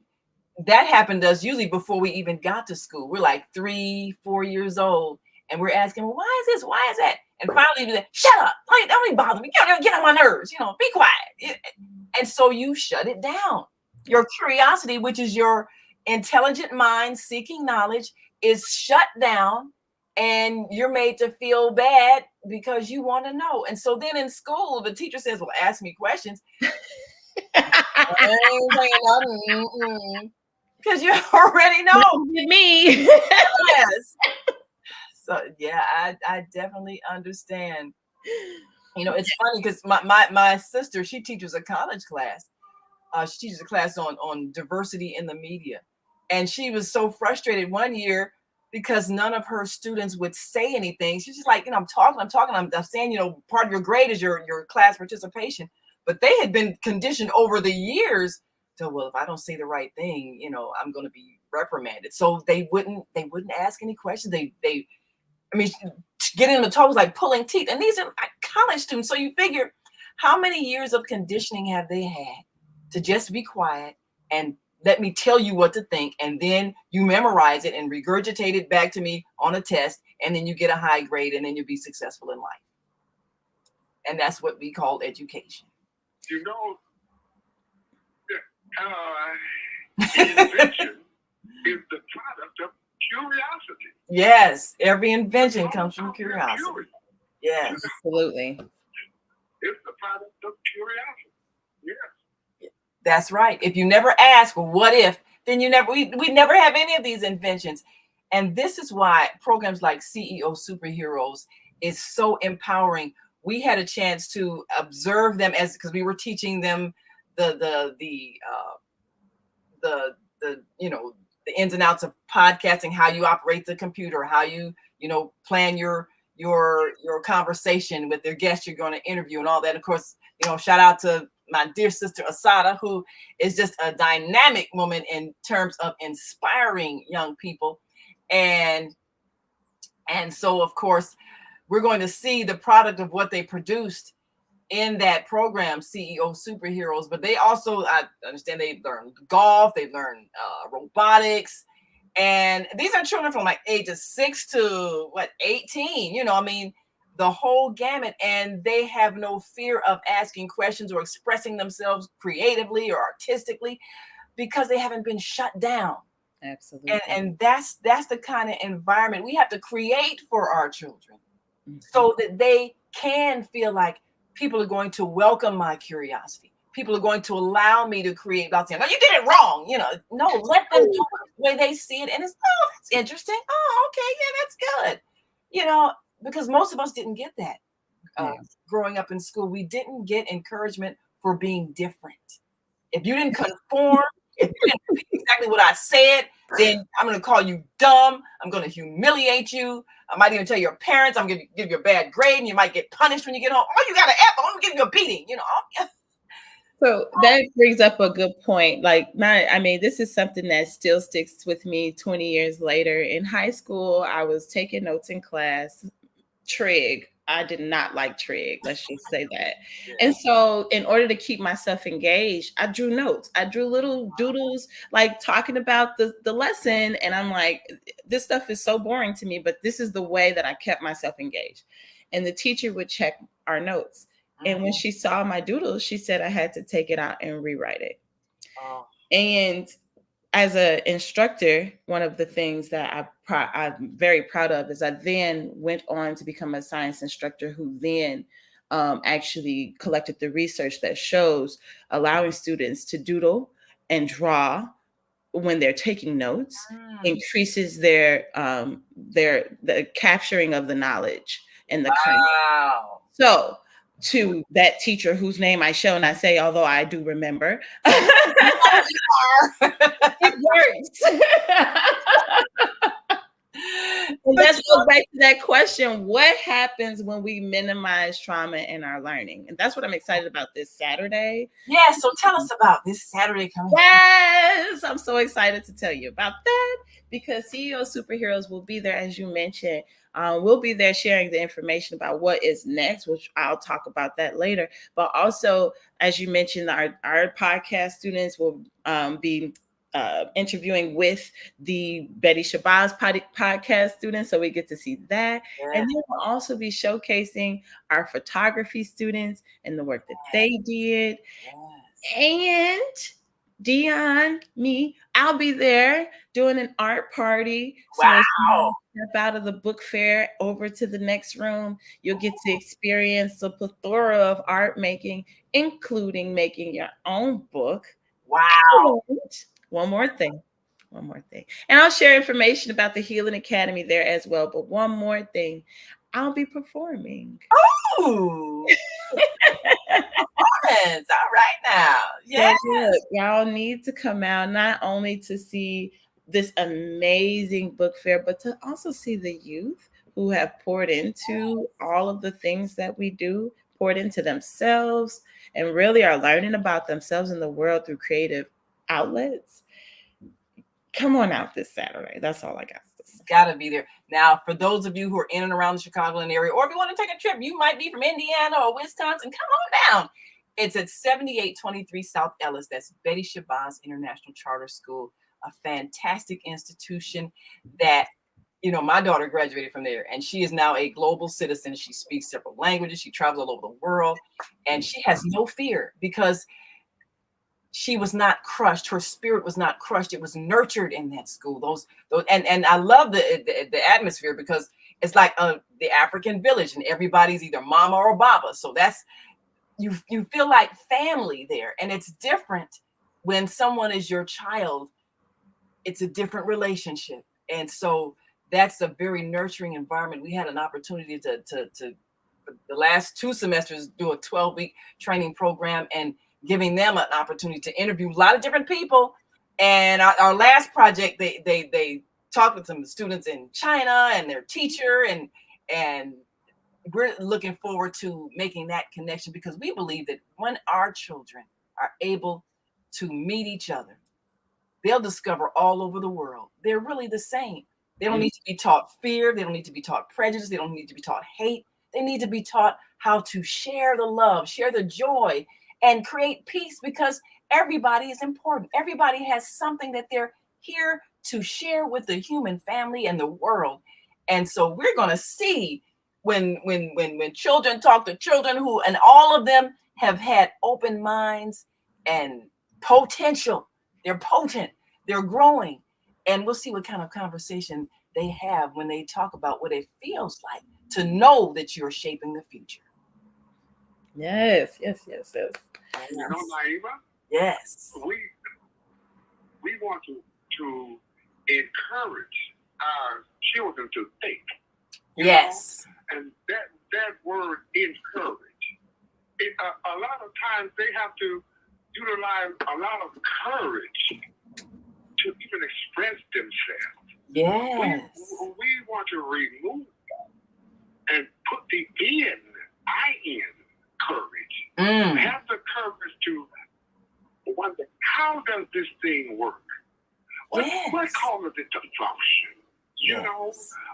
that happened to us usually before we even got to school. We're like 3-4 years old and we're asking, well, why is this? Why is that? And finally, you say, shut up. Don't even bother me. Get on my nerves. Be quiet. And so you shut it down. Your curiosity, which is your intelligent mind seeking knowledge, is shut down, and you're made to feel bad because you want to know. And so then in school, the teacher says, well, ask me questions. Because you already know. Me. Yes. So yeah, I definitely understand. It's funny because my sister, she teaches a college class. She teaches a class on diversity in the media. And she was so frustrated one year because none of her students would say anything. She's just like, I'm talking, I'm saying, part of your grade is your class participation. But they had been conditioned over the years to, well, if I don't say the right thing, I'm going to be reprimanded. So they wouldn't ask any questions. Getting them to talk was like pulling teeth. And these are like college students. So you figure, how many years of conditioning have they had to just be quiet and let me tell you what to think, and then you memorize it and regurgitate it back to me on a test, and then you get a high grade, and then you'll be successful in life. And that's what we call education. Invention is the product of curiosity. Yes, every invention comes from curiosity. Yes, absolutely. It's the product of curiosity. Yes. That's right. If you never ask, well, what if, then we never have any of these inventions. And this is why programs like CEO Superheroes is so empowering. We had a chance to observe them because we were teaching them the ins and outs of podcasting, how you operate the computer, how you plan your conversation with their guests you're going to interview and all that. Of course, shout out to my dear sister Asada, who is just a dynamic woman in terms of inspiring young people. And so, of course, we're going to see the product of what they produced in that program, CEO Superheroes. But they also, I understand, they learned golf, they learned robotics. And these are children from like ages 6 to 18, the whole gamut. And they have no fear of asking questions or expressing themselves creatively or artistically because they haven't been shut down. Absolutely. And that's the kind of environment we have to create for our children, so that they can feel like people are going to welcome my curiosity. People are going to allow me to create without saying, no, you did it wrong. No, let them do it the way they see it. And it's, oh, that's interesting. Oh, okay. Yeah, that's good. Because most of us didn't get that growing up in school. We didn't get encouragement for being different. If you didn't conform, if you didn't do exactly what I said, then I'm going to call you dumb. I'm going to humiliate you. I might even tell your parents I'm going to give you a bad grade, and you might get punished when you get home. Oh, you got an F. I'm going to give you a beating. So that brings up a good point. This is something that still sticks with me 20 years later. In high school, I was taking notes in class. Trig. I did not like trig. Let's just say that. Yeah. And so in order to keep myself engaged, I drew notes. I drew little doodles, like talking about the lesson. And I'm like, this stuff is so boring to me, but this is the way that I kept myself engaged. And the teacher would check our notes. And when she saw my doodles, she said I had to take it out and rewrite it. Oh. And as an instructor, one of the things that I'm very proud of is I then went on to become a science instructor who then actually collected the research that shows allowing students to doodle and draw when they're taking notes increases the capturing of the knowledge and the content. So to that teacher whose name I shall not say, although I do remember. It works. And let's go back to that question. What happens when we minimize trauma in our learning? And that's what I'm excited about this Saturday. Yeah, so tell us about this Saturday coming. Yes, I'm so excited to tell you about that because CEO Superheroes will be there, as you mentioned. We'll be there sharing the information about what is next, which I'll talk about that later. But also, as you mentioned, our podcast students will be interviewing with the Betty Shabazz podcast students, so we get to see that. Yeah. And then we'll also be showcasing our photography students and the work that they did. Yes. And Dionne, me, I'll be there doing an art party. So Wow. as you step out of the book fair over to the next room, you'll get to experience a plethora of art making, including making your own book. Wow. And one more thing. And I'll share information about the Healing Academy there as well. But one more thing, I'll be performing. Ooh. Performance. All right now. Yes. So look, y'all need to come out not only to see this amazing book fair, but to also see the youth who have poured into all of the things that we do, poured into themselves, and really are learning about themselves and the world through creative outlets. Come on out this Saturday. That's all I got to say. Gotta be there. Now, for those of you who are in and around the Chicagoland area, or if you want to take a trip, you might be from Indiana or Wisconsin, come on down. It's at 7823 South Ellis. That's Betty Shabazz International Charter School, a fantastic institution that, you know, my daughter graduated from there, and she is now a global citizen. She speaks several languages. She travels all over the world, and she has no fear because she was not crushed. Her spirit was not crushed. It was nurtured in that school. Those and I love the atmosphere because it's like the African village, and everybody's either mama or baba. So that's you feel like family there, and it's different when someone is your child. It's a different relationship, and so that's a very nurturing environment. We had an opportunity to the last 2 semesters do a 12-week training program and giving them an opportunity to interview a lot of different people. And our last project, they talked with some students in China and their teacher, and we're looking forward to making that connection because we believe that when our children are able to meet each other, they'll discover all over the world they're really the same. They don't need to be taught fear. They don't need to be taught prejudice. They don't need to be taught hate. They need to be taught how to share the love, share the joy, and create peace because everybody is important. Everybody has something that they're here to share with the human family and the world. And so we're going to see when children talk to children and all of them have had open minds and potential. They're potent. They're growing. And we'll see what kind of conversation they have when they talk about what it feels like to know that you're shaping the future. Yes. You know, Naima? Yes. We want to encourage our children to think. Yes. Know? And that word encourage. A lot of times they have to utilize a lot of courage to even express themselves. Yes. We want to remove that and put the I-N courage. Have the courage to wonder, how does this thing work? What causes it to function? You know,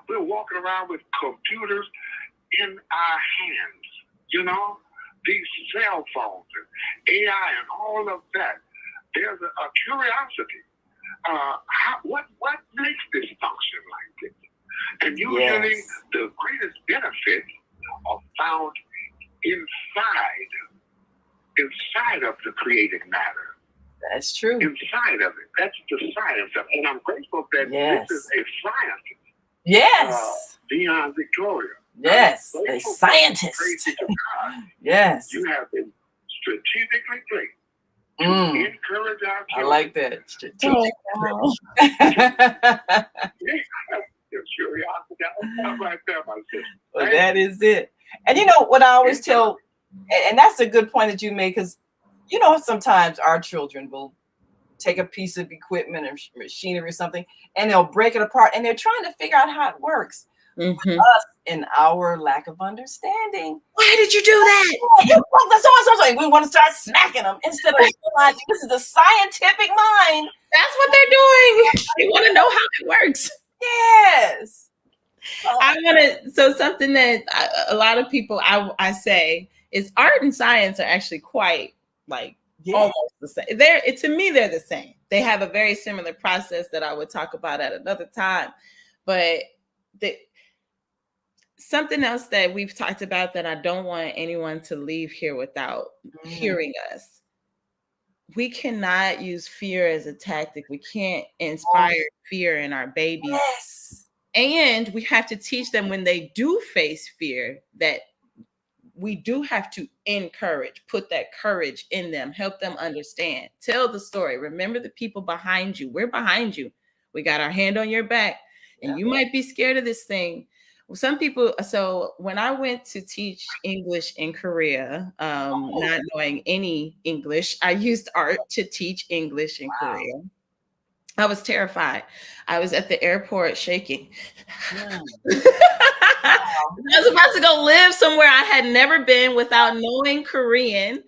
we're walking around with computers in our hands, you know, these cell phones and AI and all of that. There's a curiosity. What makes this function like this? And usually the greatest benefits are found inside of the creative matter. That's true. Inside of it. That's the science of it. And I'm grateful that this is a scientist. Yes. Dionne Victoria. Yes. A scientist. Yes. You have been strategically placed to encourage our children. I like that. Strategic. Your curiosity. I'm right there, my sister. Well, that is it. And you know what I always tell, and that's a good point that you make, because you know sometimes our children will take a piece of equipment or machinery or something, and they'll break it apart, and they're trying to figure out how it works. Us, in our lack of understanding, why did you do that? We want to start smacking them instead of realizing this is a scientific mind. That's what they're doing. They want to know how it works. Yes. So something that a lot of people I say is art and science are actually quite like almost the same. To me, they're the same. they have a very similar process that I would talk about at another time. But something else that we've talked about that I don't want anyone to leave here without hearing us. We cannot use fear as a tactic. We can't inspire fear in our babies. Yes. And we have to teach them when they do face fear that we do have to encourage, put that courage in them, help them understand, tell the story. Remember the people behind you. We're behind you. We got our hand on your back, and you might be scared of this thing. Some people, so when I went to teach English in Korea, not knowing any English, I used art to teach English in Korea. I was terrified. I was at the airport shaking. I was about to go live somewhere I had never been without knowing Korean.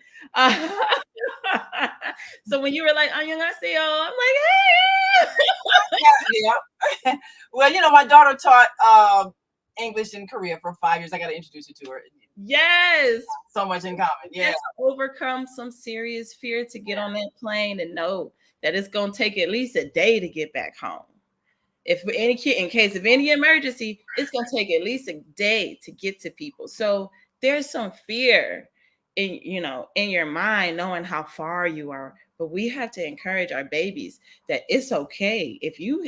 So when you were like, "안녕하세요," I'm like, "Hey." Yeah. Well, you know, my daughter taught English in Korea for 5 years. I got to introduce you to her. Yes. So much in common. Yeah. Overcome some serious fear to get on that plane and know that it's going to take at least a day to get back home. If in case of any emergency, it's going to take at least a day to get to people. So there's some fear in your mind, knowing how far you are. But we have to encourage our babies that it's okay. If you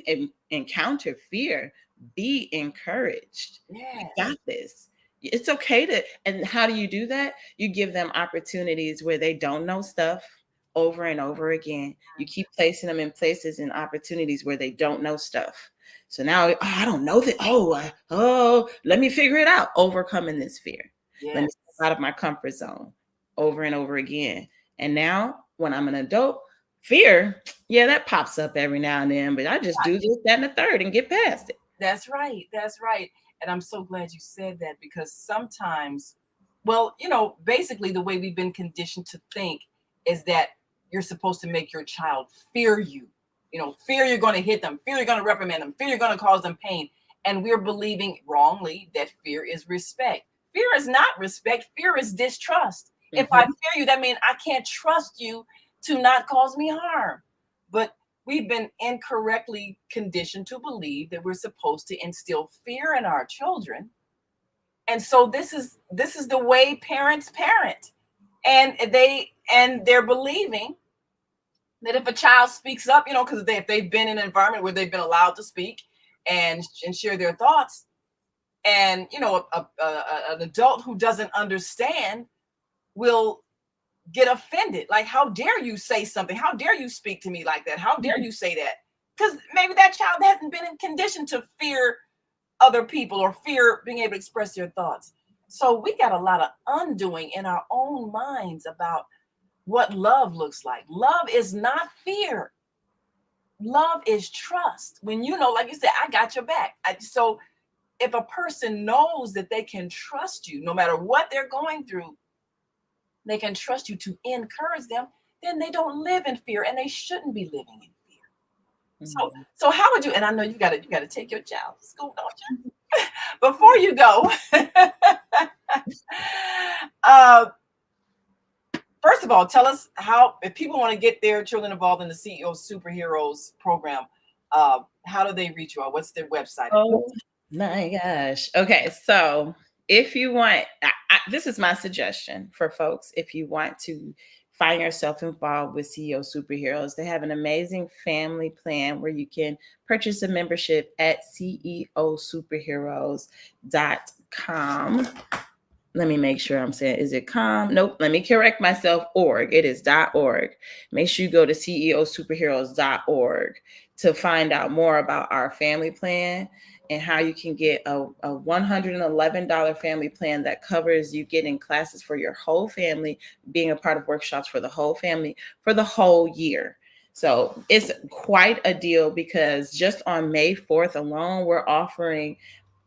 encounter fear, be encouraged. You got this. It's okay and how do you do that? You give them opportunities where they don't know stuff over and over again. You keep placing them in places and opportunities where they don't know stuff. So now, I don't know that. Let me figure it out. Overcoming this fear. Yes. Let me step out of my comfort zone over and over again. And now when I'm an adult, fear, that pops up every now and then, but I just do this, that, and the third and get past it. That's right. That's right. And I'm so glad you said that, because sometimes, well, basically the way we've been conditioned to think is that you're supposed to make your child fear you. Fear you're going to hit them, fear you're going to reprimand them, fear you're going to cause them pain. And we're believing wrongly that fear is respect. Fear is not respect. Fear is distrust. Mm-hmm. If I fear you, that means I can't trust you to not cause me harm. But we've been incorrectly conditioned to believe that we're supposed to instill fear in our children. And so this is the way parents parent. And they're believing that if a child speaks up, because if they've been in an environment where they've been allowed to speak and share their thoughts, and an adult who doesn't understand will get offended. Like, how dare you say something? How dare you speak to me like that? How dare you say that? Because maybe that child hasn't been in condition to fear other people or fear being able to express their thoughts. So we got a lot of undoing in our own minds about what love looks like. Love is not fear. Love is trust. When like you said, I got your back. So if a person knows that they can trust you, no matter what they're going through, they can trust you to encourage them, then they don't live in fear, and they shouldn't be living in fear. Mm-hmm. So how would you, and I know you got to take your child to school, don't you? Before you go, first of all, tell us how, if people want to get their children involved in the CEO Superheroes program, how do they reach you? What's their website? Oh my gosh. Okay. So if you want, this is my suggestion for folks. If you want to find yourself involved with CEO Superheroes, they have an amazing family plan where you can purchase a membership at ceosuperheroes.com. Let me make sure I'm saying, is it com? Nope. Let me correct myself. Org. It is .org. Make sure you go to ceosuperheroes.org to find out more about our family plan and how you can get a $111 family plan that covers you getting classes for your whole family, being a part of workshops for the whole family for the whole year. So it's quite a deal, because just on May 4th alone, we're offering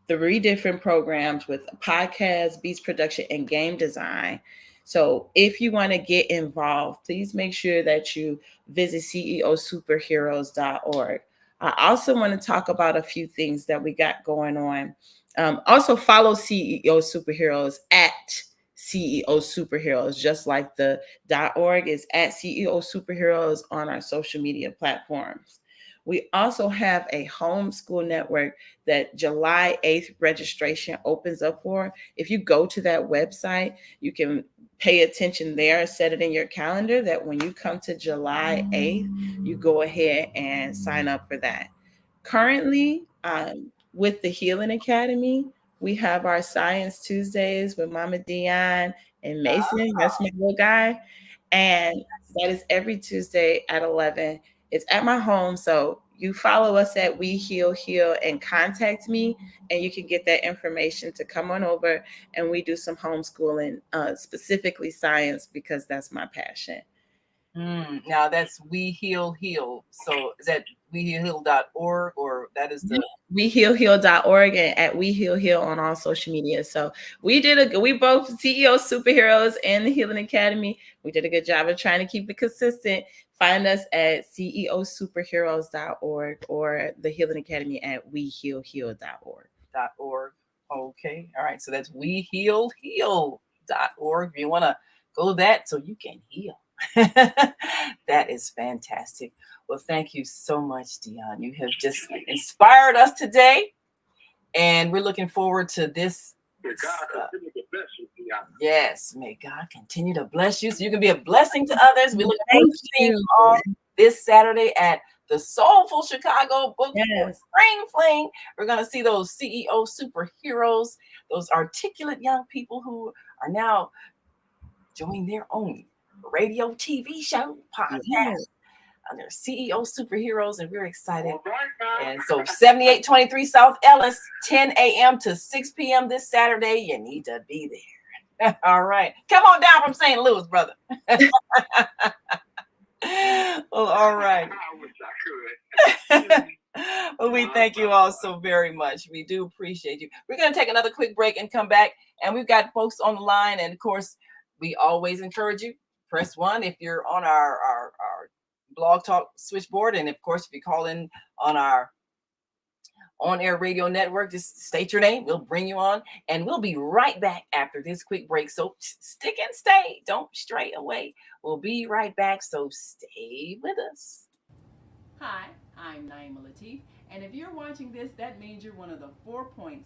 3 different programs with podcast, beats production, and game design. So if you want to get involved, please make sure that you visit ceosuperheroes.org. I also want to talk about a few things that we got going on. Also follow CEO Superheroes at CEO Superheroes, just like the .org is at CEO Superheroes on our social media platforms. We also have a homeschool network that July 8th registration opens up for. If you go to that website, you can pay attention there, set it in your calendar that when you come to July 8th, you go ahead and sign up for that. Currently, with the Healing Academy, we have our Science Tuesdays with Mama Dionne and Mason. That's my little guy. And that is every Tuesday at 11. It's at my home. So you follow us at We Heal Heal and contact me, and you can get that information to come on over. And we do some homeschooling, specifically science, because that's my passion. Now that's We Heal Heal. So is that wehealheal.org, or that is the wehealheal.org and at We Heal Heal on all social media. So we both CEO Superheroes and the Healing Academy. We did a good job of trying to keep it consistent. Find us at ceosuperheroes.org or the Healing Academy at wehealheal.org. Okay. All right. So that's wehealheal.org. If you want to go that so you can heal. That is fantastic. Well, thank you so much, Dionne. You have just inspired us today, and we're looking forward to this. May God continue to bless you, Dionne. Yes, may God continue to bless you so you can be a blessing to others. We look forward to seeing you all this Saturday at the Soulful Chicago Book Spring Fling. We're going to see those CEO superheroes, those articulate young people who are now doing their own radio, TV show, podcast. They're CEO superheroes, and we're excited. And so 7823 South Ellis, 10 a.m. to 6 p.m. this Saturday. You need to be there. All right. Come on down from St. Louis, brother. Well, all right. I wish I could. Well, we thank you all so very much. We do appreciate you. We're going to take another quick break and come back. And we've got folks on the line. And of course, we always encourage you. Press 1 if you're on our Blog Talk switchboard. And of course, if you call in on our on-air radio network, just state your name. We'll bring you on. And we'll be right back after this quick break. So stick and stay. Don't stray away. We'll be right back. So stay with us. Hi, I'm Naima Latif. And if you're watching this, that means you're one of the 4.6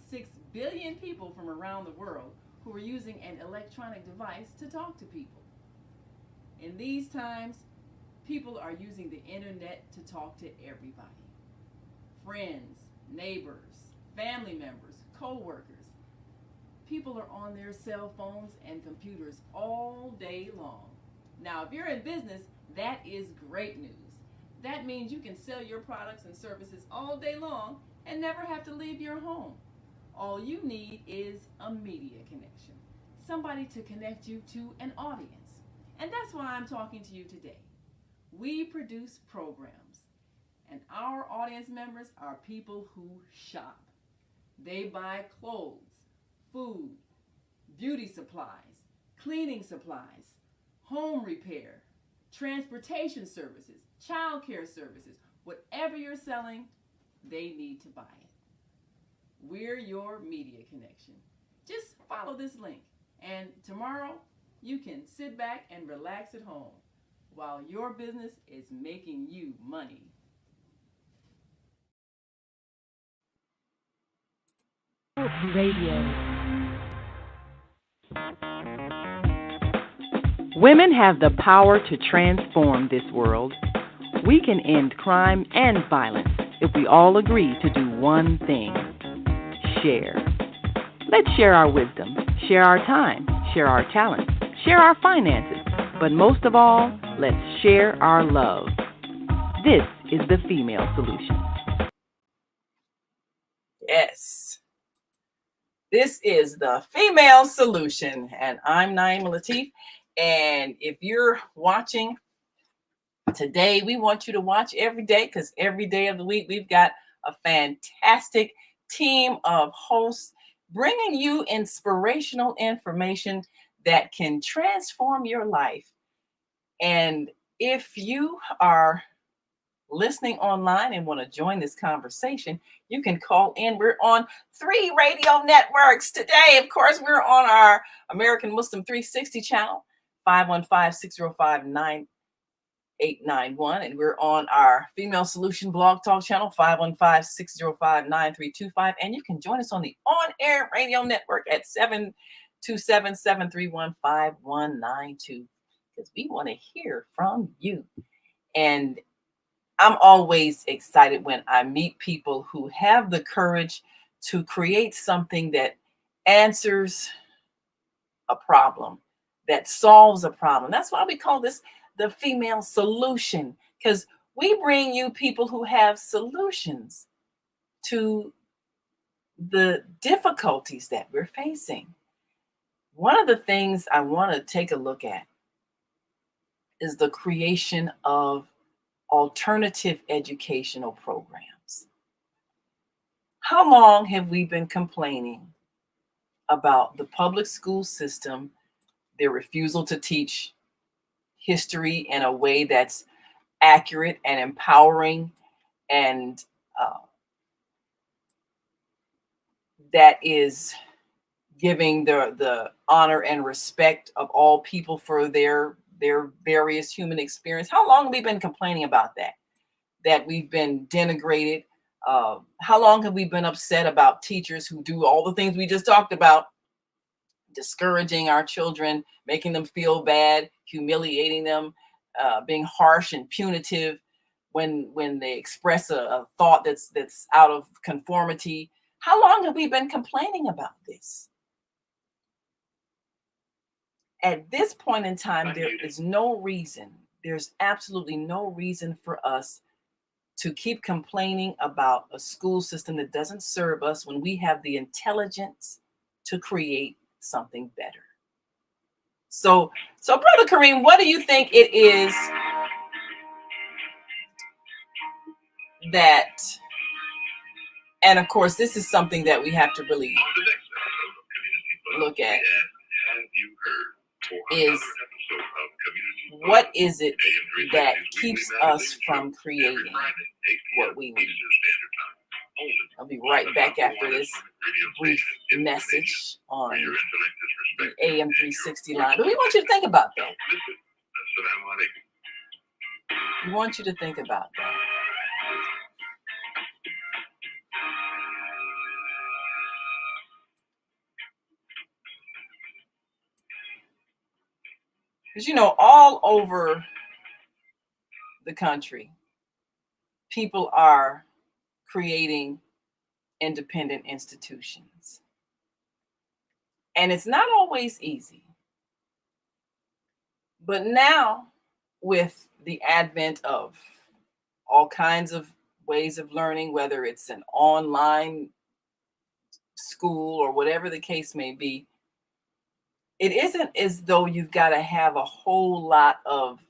billion people from around the world who are using an electronic device to talk to people. In these times, people are using the internet to talk to everybody. Friends, neighbors, family members, co-workers. People are on their cell phones and computers all day long. Now, if you're in business, that is great news. That means you can sell your products and services all day long and never have to leave your home. All you need is a media connection, somebody to connect you to an audience. And that's why I'm talking to you today. We produce programs, and our audience members are people who shop. They buy clothes, food, beauty supplies, cleaning supplies, home repair, transportation services, childcare services. Whatever you're selling, they need to buy it. We're your media connection. Just follow this link, and tomorrow you can sit back and relax at home while your business is making you money. Radio. Women have the power to transform this world. We can end crime and violence if we all agree to do one thing: share. Let's share our wisdom, share our time, share our talents, share our finances, but most of all, let's share our love. This is the female solution. Yes. This is the female solution, and I'm Naima Latif. And if you're watching today, we want you to watch every day, because every day of the week, we've got a fantastic team of hosts bringing you inspirational information that can transform your life. And if you are listening online and want to join this conversation, you can call in. We're on 3 radio networks today. Of course, we're on our American Muslim 360 channel, 515-605-9891. And we're on our Female Solution Blog Talk channel, 515-605-9325. And you can join us on the on-air radio network at 727-731-5192, because we want to hear from you. And I'm always excited when I meet people who have the courage to create something that answers a problem, that solves a problem. That's why we call this the female solution, because we bring you people who have solutions to the difficulties that we're facing. One of the things I want to take a look at is the creation of alternative educational programs. How long have we been complaining about the public school system, their refusal to teach history in a way that's accurate and empowering, and that is giving the honor and respect of all people for their various human experience? How long have we been complaining about that? That we've been denigrated? How long have we been upset about teachers who do all the things we just talked about, discouraging our children, making them feel bad, humiliating them, being harsh and punitive when they express a thought that's out of conformity? How long have we been complaining about this? At this point in time, there is no reason, there's absolutely no reason for us to keep complaining about a school system that doesn't serve us when we have the intelligence to create something better. So Brother Kareem, what do you think it is that, and of course, this is something that we have to really look at, is what is it that keeps us from creating what we need? I'll be right back after this brief message on the AM 360 line. But we want you to think about that. We want you to think about that. Because, you know, all over the country, people are creating independent institutions. And it's not always easy. But now, with the advent of all kinds of ways of learning, whether it's an online school or whatever the case may be, it isn't as though you've got to have a whole lot of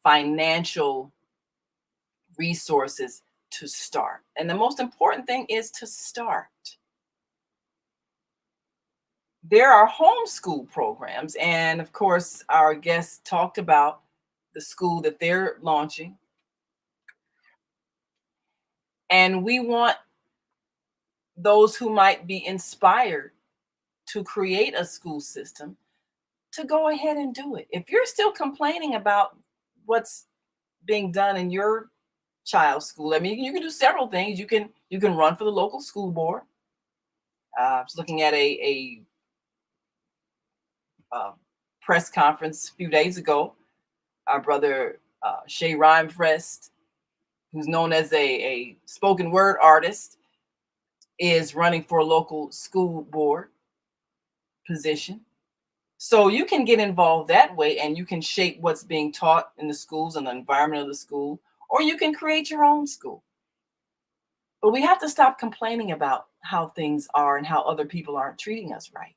financial resources to start. And the most important thing is to start. There are homeschool programs, and of course, our guest talked about the school that they're launching. And we want those who might be inspired to create a school system to go ahead and do it. If you're still complaining about what's being done in your child's school, I mean, you can do several things. You can run for the local school board. I was looking at a press conference a few days ago. Our brother Shay Rhymefrest, who's known as a spoken word artist, is running for a local school board position. So you can get involved that way, and you can shape what's being taught in the schools and the environment of the school, or you can create your own school. But we have to stop complaining about how things are and how other people aren't treating us right.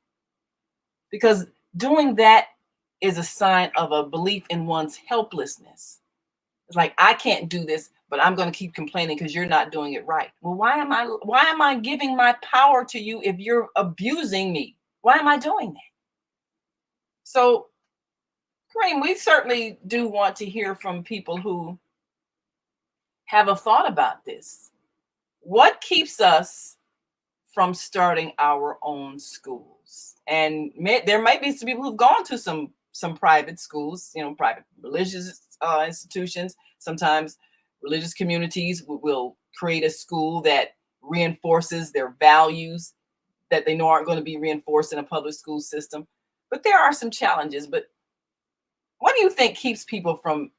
Because doing that is a sign of a belief in one's helplessness. It's like, I can't do this, but I'm going to keep complaining because you're not doing it right. Well, why am I giving my power to you if you're abusing me? Why am I doing that? So, Kareem, we certainly do want to hear from people who have a thought about this. What keeps us from starting our own schools? And there might be some people who've gone to some private schools, private religious institutions. Sometimes religious communities will create a school that reinforces their values that they know aren't going to be reinforced in a public school system. But there are some challenges. But what do you think keeps people from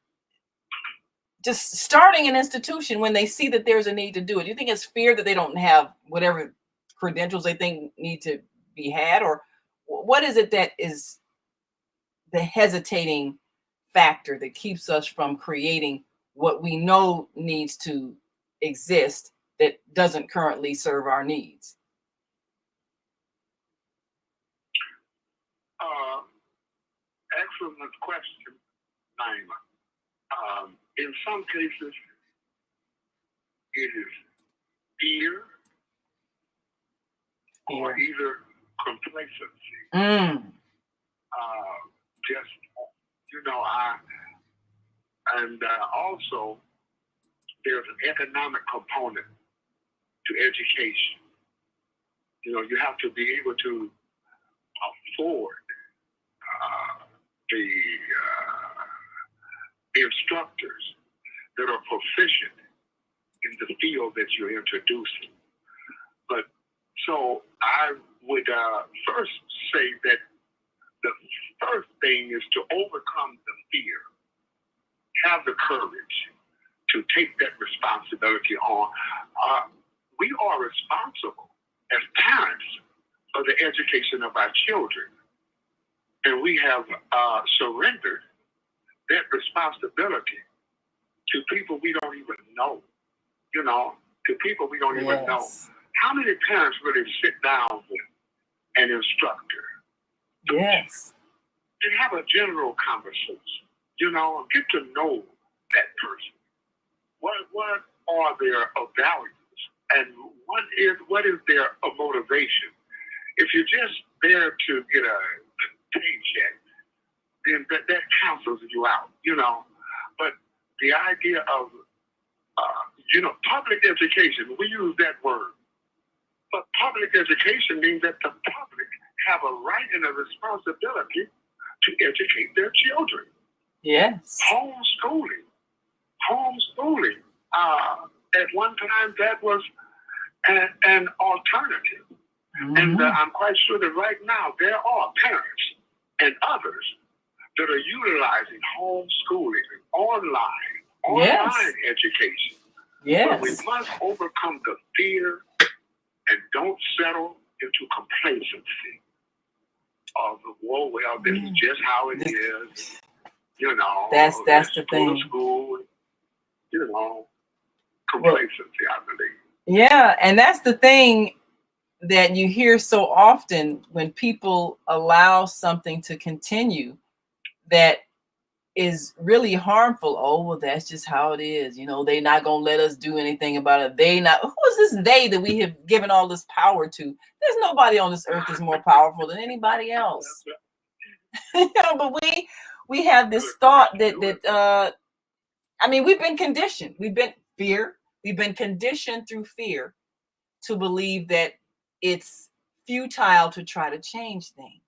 just starting an institution when they see that there's a need to do it? Do you think it's fear that they don't have whatever credentials they think need to be had? Or what is it that is the hesitating factor that keeps us from creating what we know needs to exist that doesn't currently serve our needs? Excellent question, Naima. In some cases, it is fear or either complacency. Also there's an economic component to education. You have to be able to afford the instructors that are proficient in the field that you're introducing. But so I would first say that the first thing is to overcome the fear. Have the courage to take that responsibility on. We are responsible as parents for the education of our children. And we have surrendered that responsibility to people we don't even know, to people we don't even know. How many parents really sit down with an instructor? Yes. And have a general conversation, get to know that person. What are their values and what is their motivation? If you're just there to get a paycheck, then that cancels you out, But the idea of, public education, we use that word. But public education means that the public have a right and a responsibility to educate their children. Yes. Homeschooling. At one time, that was an alternative. Mm-hmm. And I'm quite sure that right now there are parents and others that are utilizing homeschooling and online education. Yes. But we must overcome the fear and don't settle into complacency of, this is just how it is. That's the thing. School, complacency, I believe. Yeah, and that's the thing that you hear so often when people allow something to continue that is really harmful. Oh, well, that's just how it is. They're not going to let us do anything about it. Who is this they that we have given all this power to? There's nobody on this earth that's more powerful than anybody else. But we have this thought that we've been conditioned. We've been conditioned through fear to believe that it's futile to try to change things.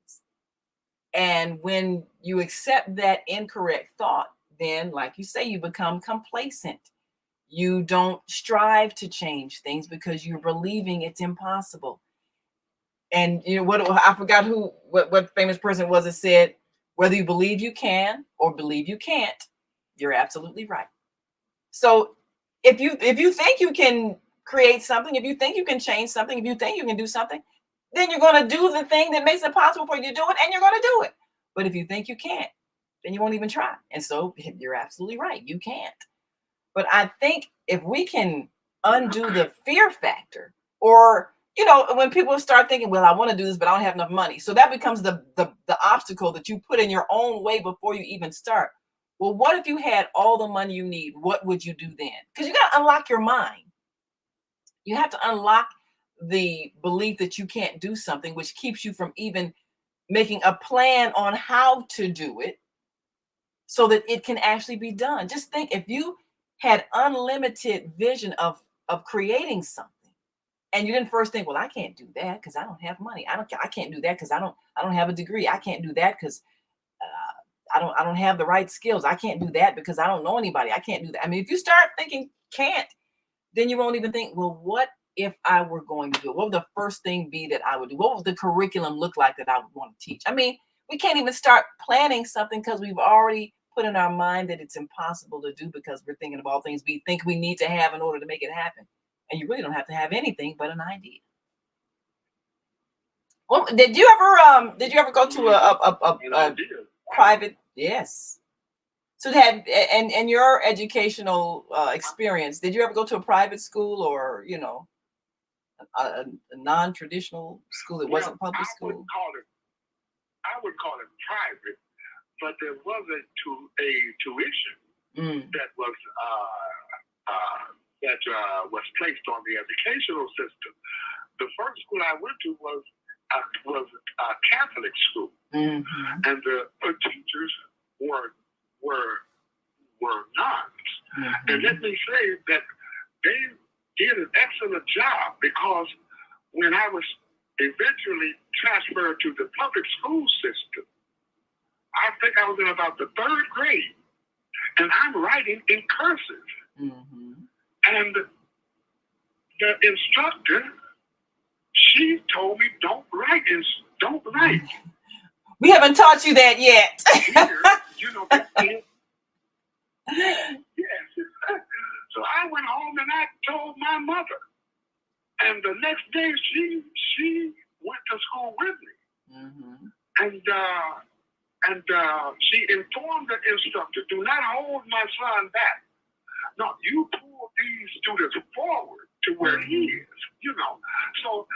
And when you accept that incorrect thought, then, like you say, you become complacent. You don't strive to change things because you're believing it's impossible. And I forgot what famous person was that said, whether you believe you can or believe you can't, you're absolutely right. So if you think you can create something, if you think you can change something, if you think you can do something, then you're going to do the thing that makes it possible for you to do it, and you're going to do it. But if you think you can't, then you won't even try. And so you're absolutely right. You can't. But I think if we can undo the fear factor, or, when people start thinking, well, I want to do this, but I don't have enough money. So that becomes the obstacle that you put in your own way before you even start. Well, what if you had all the money you need? What would you do then? Because you got to unlock your mind. You have to unlock the belief that you can't do something, which keeps you from even making a plan on how to do it so that it can actually be done. Just think, if you had unlimited vision of creating something. And you didn't first think, well, I can't do that because I don't have money. I can't do that because I don't have a degree. I can't do that because I don't have the right skills. I can't do that because I don't know anybody. I can't do that. I mean, if you start thinking can't, then you won't even think, well, what if I were going to do it? What would the first thing be that I would do? What would the curriculum look like that I would want to teach? I mean, we can't even start planning something because we've already put in our mind that it's impossible to do because we're thinking of all things we think we need to have in order to make it happen. And you really don't have to have anything but an idea. Well, did you ever go to a private? Yes. So and your educational experience, did you ever go to a private school or, you know, a non-traditional school that wasn't public school? I would call it private, but there was a tuition that was placed on the educational system. The first school I went to was a Catholic school, and the teachers were nuns. And let me say that they did an excellent job, because when I was eventually transferred to the public school system, I think I was in about the third grade, and I'm writing in cursive. And the instructor, she told me, don't write. We haven't taught you that yet. Here, you know, yes. So I went home and I told my mother. And the next day she went to school with me. And she informed the instructor, do not hold my son back. No, you pull these students forward to where he is, you know. So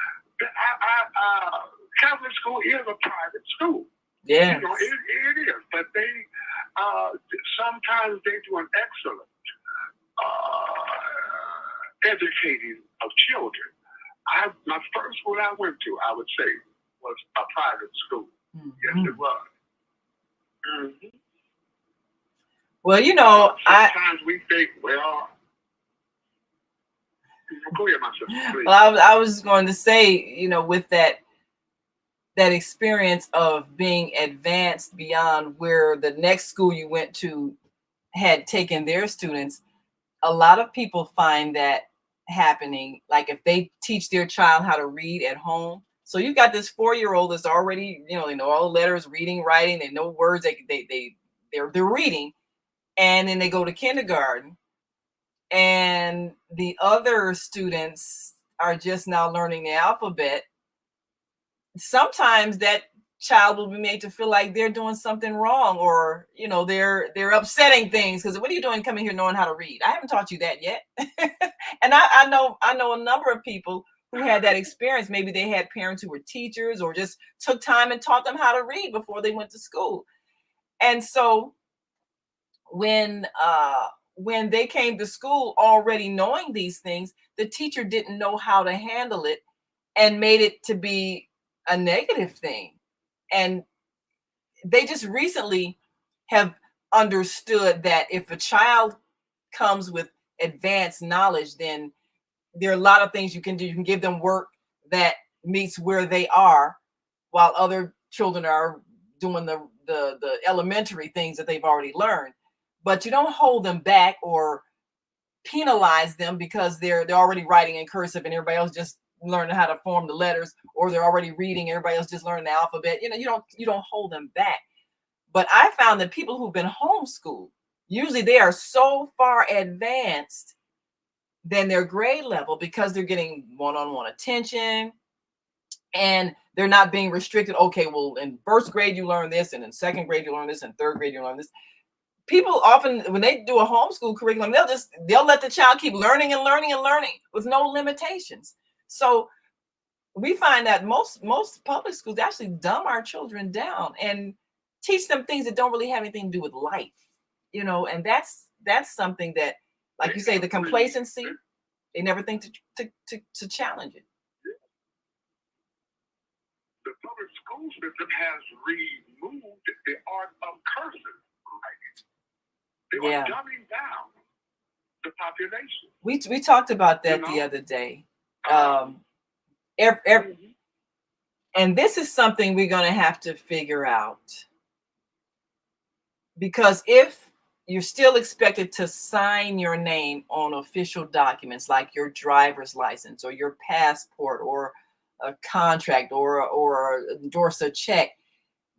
Catholic school is a private school. Yeah. You know, it is. But they sometimes they do an excellent educating of children. My first school I went to, I would say, was a private school. Yes, it was. Well, you know, sometimes we think, well, go ahead, my sister, please. Well, I was going to say, you know, with that experience of being advanced beyond where the next school you went to had taken their students, a lot of people find that happening. Like if they teach their child how to read at home. So you've got this 4-year-old that's already, you know, they know all the letters, reading, writing, they know words, they're reading. And then they go to kindergarten, and the other students are just now learning the alphabet. Sometimes that child will be made to feel like they're doing something wrong, or, you know, they're upsetting things because what are you doing coming here knowing how to read? I haven't taught you that yet. And I know a number of people who had that experience. Maybe they had parents who were teachers or just took time and taught them how to read before they went to school. And so when they came to school already knowing these things, the teacher didn't know how to handle it and made it to be a negative thing. And they just recently have understood that if a child comes with advanced knowledge, then there are a lot of things you can do. You can give them work that meets where they are, while other children are doing the elementary things that they've already learned. But you don't hold them back or penalize them because they're already writing in cursive and everybody else just learning how to form the letters, or they're already reading, everybody else just learning the alphabet. You know, you don't hold them back. But I found that people who've been homeschooled, usually they are so far advanced than their grade level because they're getting one-on-one attention, and they're not being restricted. Okay, well, in first grade you learn this, and in second grade you learn this, and third grade you learn this. People often, when they do a homeschool curriculum, they'll let the child keep learning and learning and learning with no limitations. So we find that most public schools actually dumb our children down and teach them things that don't really have anything to do with life, you know. And that's something that, like you say, the complacency, they never think to challenge it. The public school system has removed the art of cursive writing. They were dumbing down population. We talked about that the other day. And this is something we're going to have to figure out, because if you're still expected to sign your name on official documents like your driver's license or your passport or a contract or endorse a check,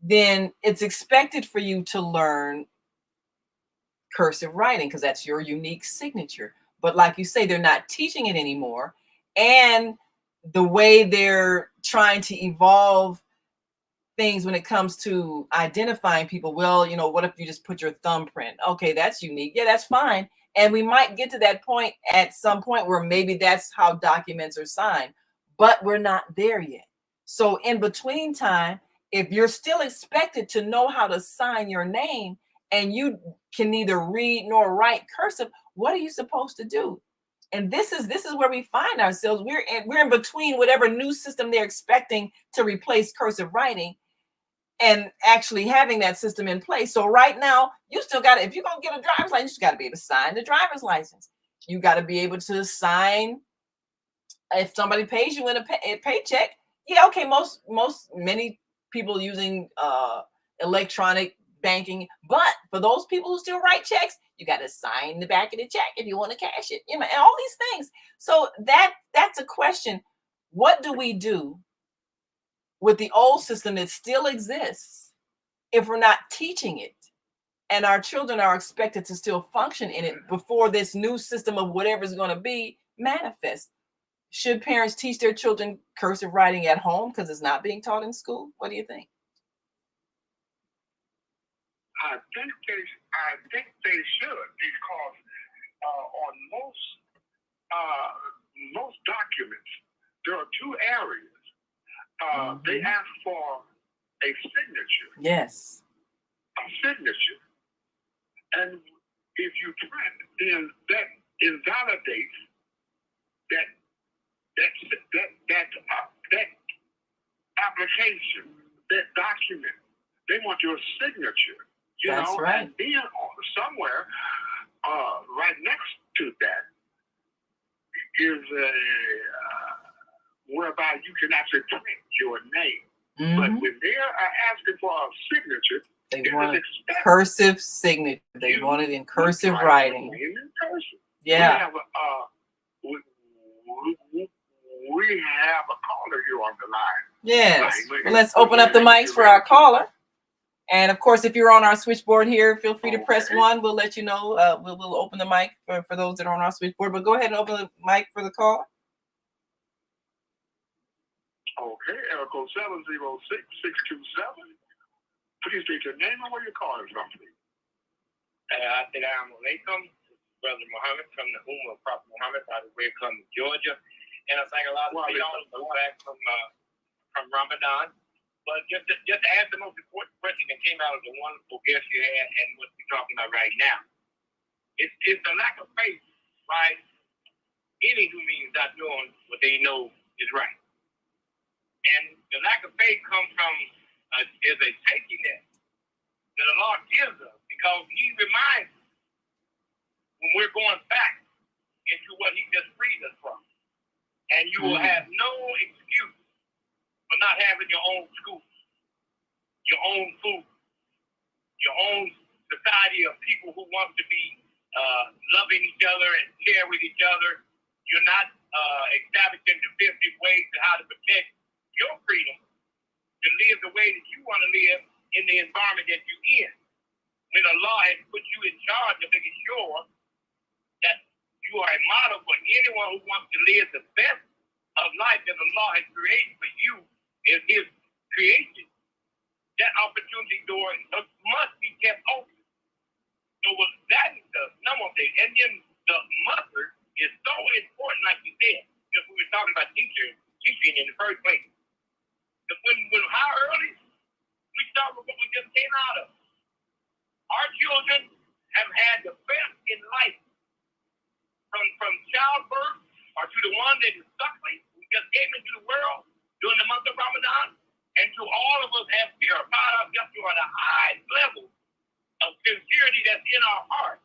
then it's expected for you to learn cursive writing because that's your unique signature. But like you say, they're not teaching it anymore. And the way they're trying to evolve things when it comes to identifying people, well, you know, what if you just put your thumbprint? Okay, that's unique. Yeah, that's fine. And we might get to that point at some point where maybe that's how documents are signed, but we're not there yet. So in between time, if you're still expected to know how to sign your name and you can neither read nor write cursive, what are you supposed to do? And this is where we find ourselves. We're in between whatever new system they're expecting to replace cursive writing and actually having that system in place. So right now, you still got to, if you're going to get a driver's license, you got to be able to sign the driver's license. You got to be able to sign if somebody pays you in a paycheck. Yeah, okay, many people using electronic banking, but for those people who still write checks, you got to sign the back of the check if you want to cash it, you know, and all these things. So that's a question. What do we do with the old system that still exists if we're not teaching it and our children are expected to still function in it before this new system of whatever is going to be manifests? Should parents teach their children cursive writing at home because it's not being taught in school? What do you think? I think they should, because on most documents there are two areas. They ask for a signature. Yes. A signature. And if you print, then that invalidates that application, that document. They want your signature. That's know, right. And then somewhere right next to that is whereby you can actually print your name. But when they are asking for a signature, they want a cursive signature. They want it in cursive writing. In cursive. Yeah. We have a caller here on the line. Yes. Well, let's open up the mics for our caller. And of course, if you're on our switchboard here, feel free to press 1. We'll let you know. We'll open the mic for those that are on our switchboard. But go ahead and open the mic for the call. Okay, Echo 706-627. Please state your name and where you're calling from, please. Assalamu alaikum, Brother Muhammad from the Ummah of Prophet Muhammad out of Waycombe, Georgia. And I think a lot of people come back from Ramadan. But just to ask the most important question that came out of the wonderful guest you had and what we're talking about right now. It's the lack of faith by any who means not doing what they know is right. And the lack of faith comes from is a safety net that the Lord gives us, because He reminds us when we're going back into what He just freed us from. And you will have no excuse for not having your own school, your own food, your own society of people who want to be loving each other and share with each other. You're not establishing definitive ways to how to protect your freedom to live the way that you want to live in the environment that you're in. When Allah has put you in charge of making sure that you are a model for anyone who wants to live the best of life that Allah has created for you in His creation, that opportunity door must be kept open. So that is the number one thing. And then the mother is so important, like you said, because we were talking about teaching in the first place. When how early we start with what we just came out of. Our children have had the best in life, from childbirth or to the one that is suckling, who just came into the world during the month of Ramadan, and to all of us have purified ourselves to the highest level of sincerity that's in our hearts,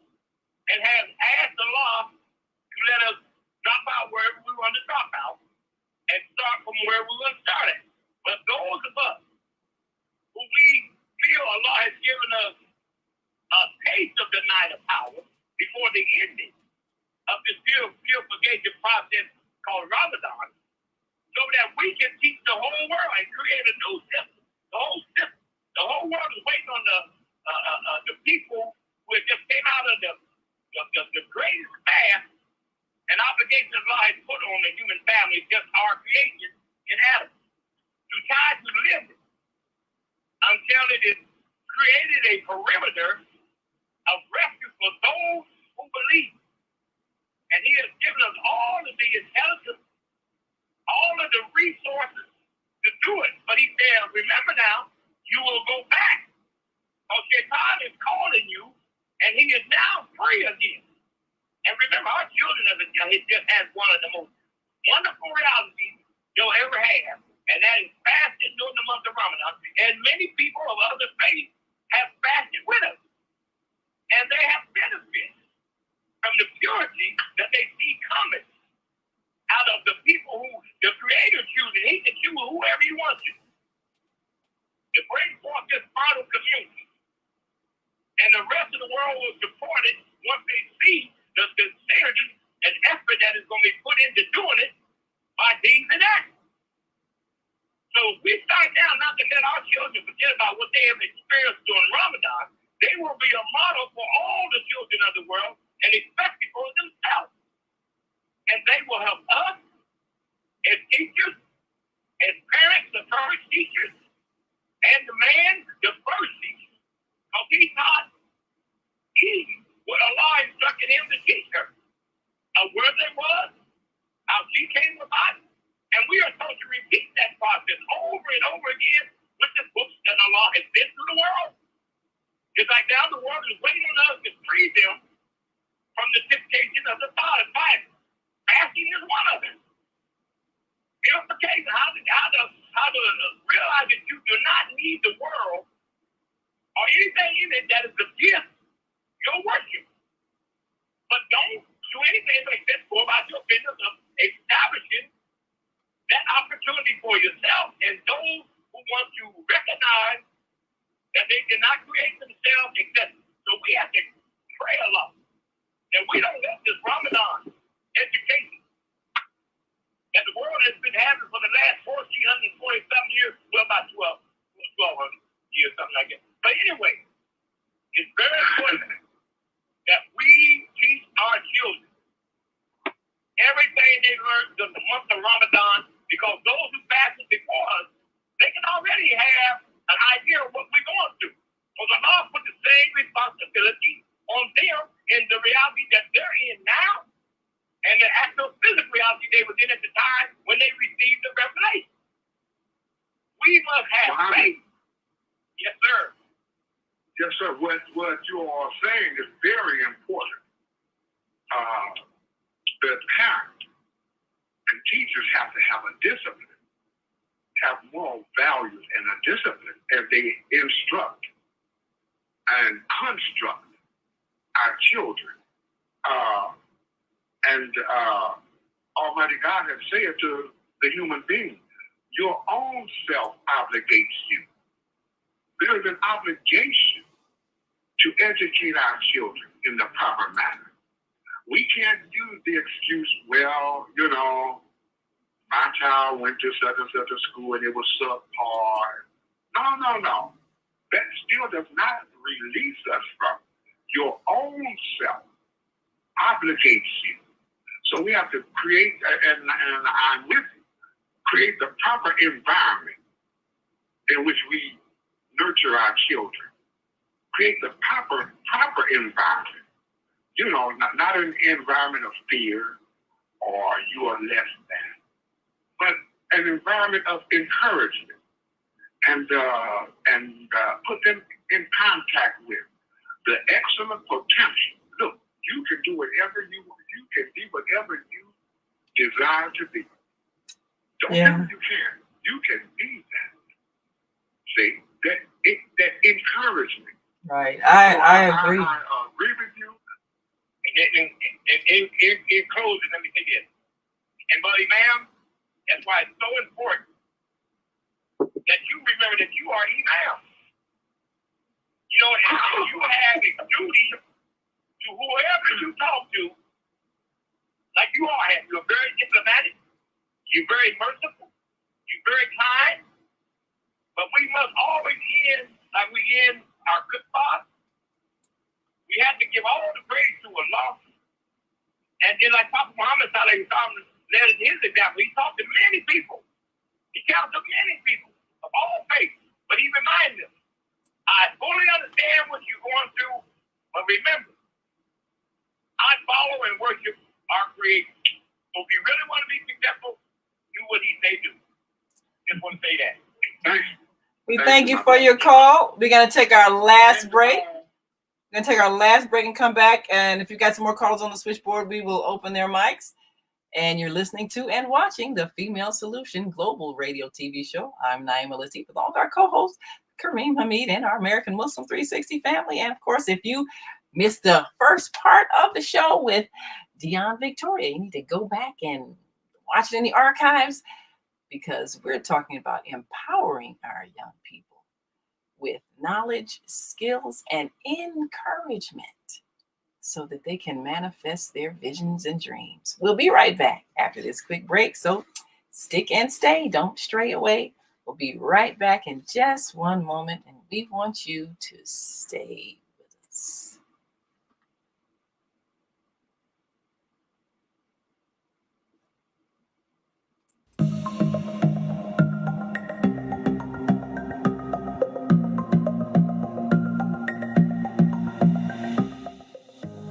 and have asked Allah this purification process called Ramadan, so that we can teach the whole world and create a new system. The whole world is waiting on the people who had just came out of the greatest fast and obligation of Allah has put on the human family, just our creation in Adam, to try to live it until it is created a perimeter of refuge for those who believe. And he has given us all of the intelligence, all of the resources to do it. But he said, remember now, you will go back. Because Shaitan is calling you, and he is now free again. And remember, our children just has one of the most wonderful realities you'll ever have, and that is fasting during the month of Ramadan. And many people of other faiths have fasted with us, and they have benefited from the purity that they see coming out of the people who the Creator chooses. He can choose whoever he wants to bring forth this model community. And the rest of the world will support it once they see the sincerity and effort that is going to be put into doing it by deeds and acts. So if we start now not to let our children forget about what they have experienced during Ramadan, they will be a model for all the children of the world, and especially for themselves. And they will help us as teachers, as parents, the first teachers, and the man, the first teacher. Because he taught Eve what Allah instructed him to teach her. Where they was, how she came about, and we are supposed to repeat that process over and over again with the books that Allah has sent to the world. It's like now the world is waiting on us to free them from the dictation of the thought and Bible. Fasting is one of them. Purification, how to realize that you do not need the world or anything in it that is a gift, your worship. But don't do anything like this for about your business of establishing that opportunity for yourself and those who want to recognize that they cannot create themselves except. So we have to pray a lot that we don't let this Ramadan education that the world has been having for the last 1,447 years, well, about 1,200 years, something like that. But anyway, it's very important that we teach our children everything they learned during the month of Ramadan, because those who fasted before us, they can already have an idea of what we're going through. Because Allah put the same responsibility on them in the reality that they're in now and the actual physical reality they were in at the time when they received the revelation. We must have faith. Yes, sir. Yes, sir. What you are saying is very important. The parents and teachers have to have a discipline, have moral values and a discipline as they instruct and construct our children. Almighty God has said to the human being, your own self obligates you. There is an obligation to educate our children in the proper manner. We can't use the excuse, well, my child went to such and such a school and it was subpar. No. That still does not release us from your own self obligates you. So we have to create, and I'm with you, create the proper environment in which we nurture our children. Create the proper environment. Not an environment of fear or you are less than, but an environment of encouragement and put them in contact with the excellent potential. Look, you can do whatever you want. You can be whatever you desire to be. Don't think you can. You can be that. See, that encouragement. Right. I agree. I agree with you. In closing, let me say this. And buddy, ma'am, that's why it's so important that you remember that you are imam. And you have a duty to whoever you talk to And you're very diplomatic. You're very merciful. You're very kind. But we must always end like we end our good father. We have to give all the praise to Allah. And then like Prophet Muhammad led in his example, he talked to many people. He counseled many people of all faiths. But he reminded them, I fully understand what you're going through, but remember, I follow and worship our Creator. So if you really want to be successful, do what he say do. Just want to say that. Thanks. We thank you for your call. We're going to take our last break. We're going to take our last break and come back. And if you got some more calls on the switchboard, we will open their mics. And you're listening to and watching the Female Solution Global Radio TV show. I'm Naima Latif with all of our co-hosts, Kareem Hamid and our American Muslim 360 family. And of course, if you missed the first part of the show with Dionne Victoria, you need to go back and watch it in the archives, because we're talking about empowering our young people with knowledge, skills, and encouragement so that they can manifest their visions and dreams. We'll be right back after this quick break, so stick and stay. Don't stray away. We'll be right back in just one moment, and we want you to stay with us.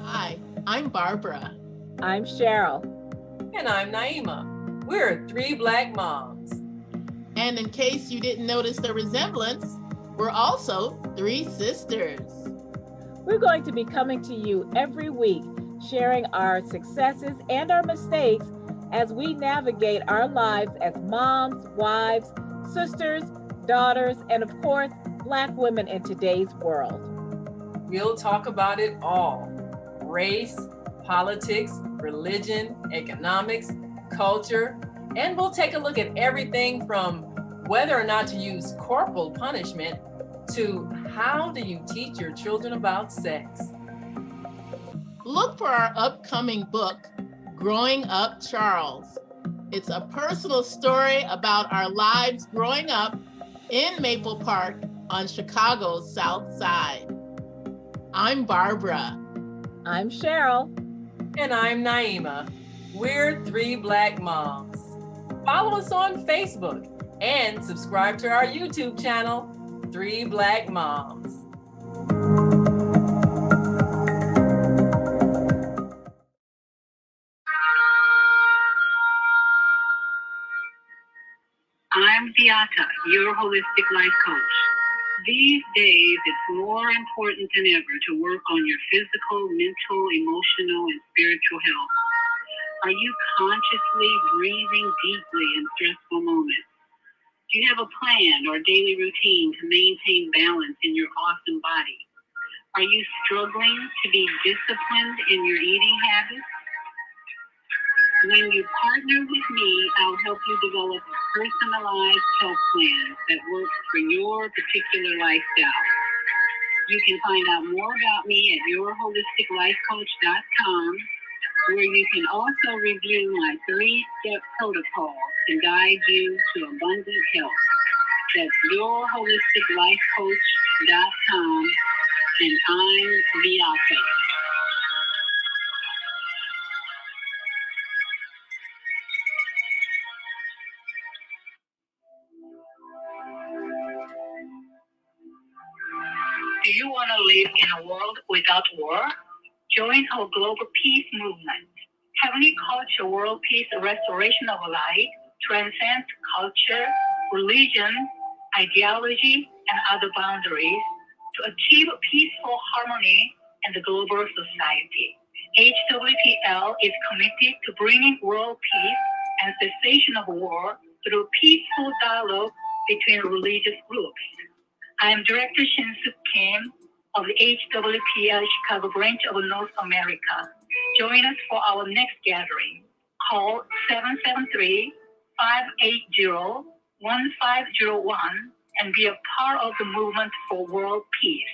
Hi, I'm Barbara. I'm Cheryl. And I'm Naima. We're three Black moms. And in case you didn't notice the resemblance, we're also three sisters. We're going to be coming to you every week, sharing our successes and our mistakes as we navigate our lives as moms, wives, sisters, daughters, and of course, Black women in today's world. We'll talk about it all: race, politics, religion, economics, culture, and we'll take a look at everything from whether or not to use corporal punishment to how do you teach your children about sex. Look for our upcoming book, Growing Up Charles. It's a personal story about our lives growing up in Maple Park on Chicago's South Side. I'm Barbara. I'm Cheryl. And I'm Naima. We're three Black moms. Follow us on Facebook and subscribe to our YouTube channel, Three Black Moms. I'm Beata, your holistic life coach. These days, it's more important than ever to work on your physical, mental, emotional, and spiritual health. Are you consciously breathing deeply in stressful moments? Do you have a plan or daily routine to maintain balance in your awesome body? Are you struggling to be disciplined in your eating habits? When you partner with me, I'll help you develop a personalized health plan that works for your particular lifestyle. You can find out more about me at yourholisticlifecoach.com, where you can also review my 3-step protocol to guide you to abundant health. That's yourholisticlifecoach.com, and I'm Beata. Do you want to live in a world without war? Join our global peace movement. Heavenly Culture World Peace Restoration of Light transcends culture, religion, ideology, and other boundaries to achieve peaceful harmony in the global society. HWPL is committed to bringing world peace and cessation of war through peaceful dialogue between religious groups. I am Director Shin-Suk Kim of the HWPL Chicago branch of North America. Join us for our next gathering. Call 773-580-1501 and be a part of the movement for world peace.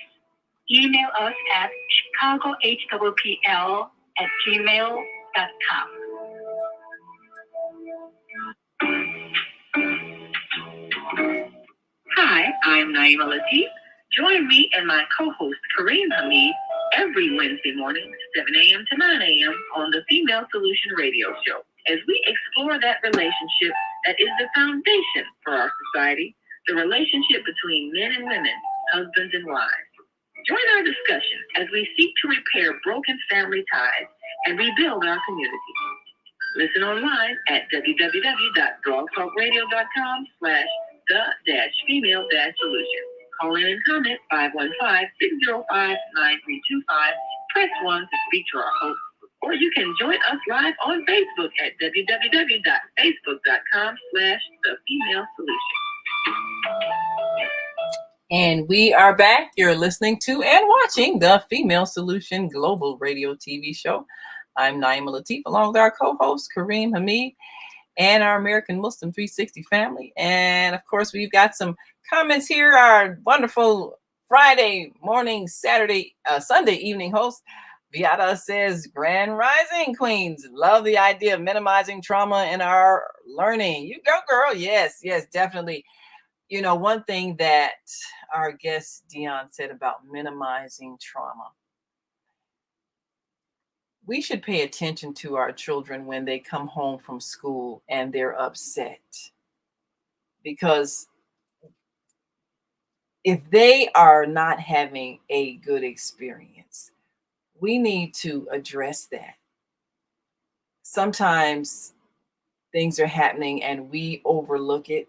Email us at chicagohwpl@gmail.com. I'm Naima Latif. Join me and my co-host Kareem Hamid every Wednesday morning, 7 a.m. to 9 a.m. on the Female Solution Radio Show, as we explore that relationship that is the foundation for our society, the relationship between men and women, husbands and wives. Join our discussion as we seek to repair broken family ties and rebuild our community. Listen online at www.blogtalkradio.com/the-female-solution. Call in and comment 515-605-9325. Press 1 to speak to our host. Or you can join us live on Facebook at www.facebook.com/the-female-solution. And we are back. You're listening to and watching the Female Solution Global Radio TV show. I'm Naima Latif, along with our co-host Kareem Hamid and our American Muslim 360 family. And of course, we've got some comments here. Our wonderful Friday morning, Sunday evening host, Beata, says, Grand Rising Queens. Love the idea of minimizing trauma in our learning. You go, girl. Yes, definitely. You know, one thing that our guest Dionne said about minimizing trauma. We should pay attention to our children when they come home from school and they're upset. Because if they are not having a good experience, we need to address that. Sometimes things are happening and we overlook it.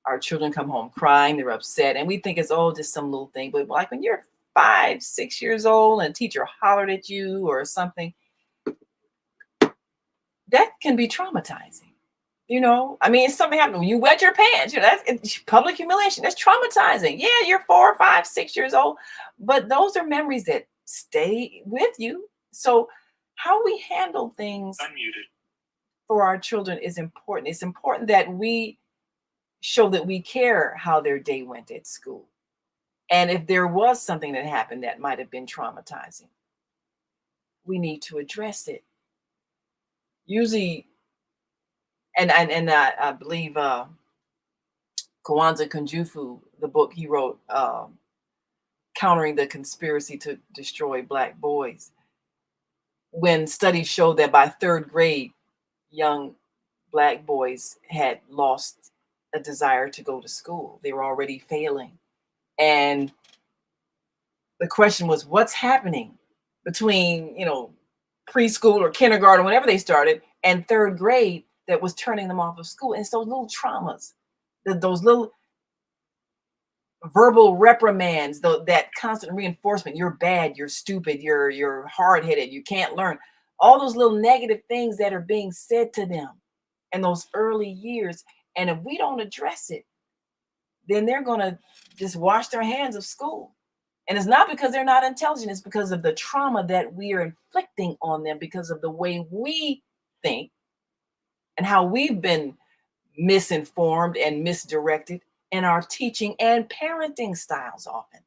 Our children come home crying, they're upset, and we think it's just some little thing. But like when you're 5, 6 years old and a teacher hollered at you or something, that can be traumatizing. You know, I mean, it's something happened when you wet your pants. You know, that's public humiliation. That's traumatizing. Yeah, you're 4, 5, 6 years old, but those are memories that stay with you. So how we handle things for our children is important. It's important that we show that we care how their day went at school. And if there was something that happened that might have been traumatizing, we need to address it. Usually, and I believe Kwanzaa Kunjufu, the book he wrote, Countering the Conspiracy to Destroy Black Boys, when studies showed that by 3rd grade, young Black boys had lost a desire to go to school. They were already failing. And the question was, what's happening between, preschool or kindergarten, whenever they started, and 3rd grade that was turning them off of school? And it's those little traumas, those little verbal reprimands, that constant reinforcement. You're bad, you're stupid, you're hard-headed, you can't learn. All those little negative things that are being said to them in those early years. And if we don't address it, then they're going to just wash their hands of school. And it's not because they're not intelligent. It's because of the trauma that we are inflicting on them because of the way we think and how we've been misinformed and misdirected in our teaching and parenting styles often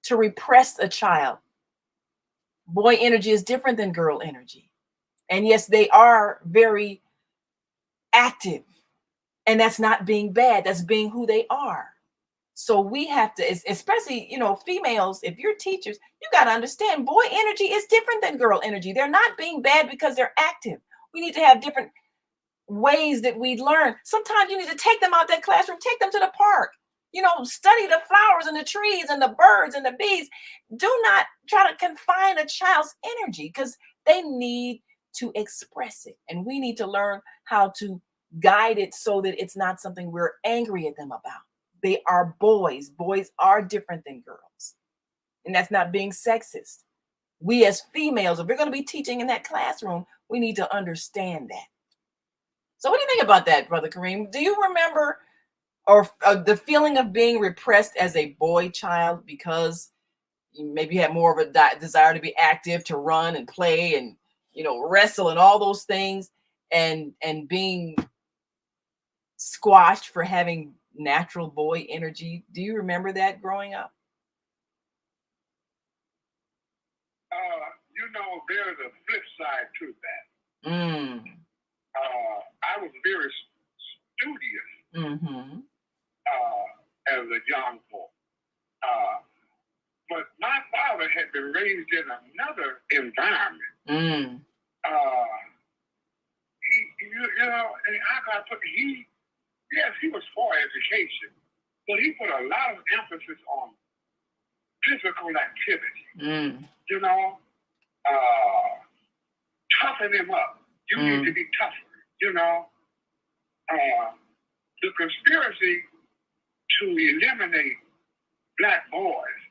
to repress a child. Boy energy is different than girl energy. And yes, they are very active. And that's not being bad. That's being who they are. So we have to, especially, females, if you're teachers, you got to understand boy energy is different than girl energy. They're not being bad because they're active. We need to have different ways that we learn. Sometimes you need to take them out that classroom, take them to the park, study the flowers and the trees and the birds and the bees. Do not try to confine a child's energy because they need to express it. And we need to learn how to guide it so that it's not something we're angry at them about. They are boys. Boys are different than girls. And that's not being sexist. We as females, if we're going to be teaching in that classroom, we need to understand that. So what do you think about that, Brother Kareem? Do you remember or the feeling of being repressed as a boy child because you maybe had more of a desire to be active, to run and play and, wrestle and all those things, and being squashed for having natural boy energy? Do you remember that growing up? There's a flip side to that. I was very studious as a young boy. and I put he was for education, but he put a lot of emphasis on physical activity. You know, toughen them up. You need to be tougher. You know, the conspiracy to eliminate black boys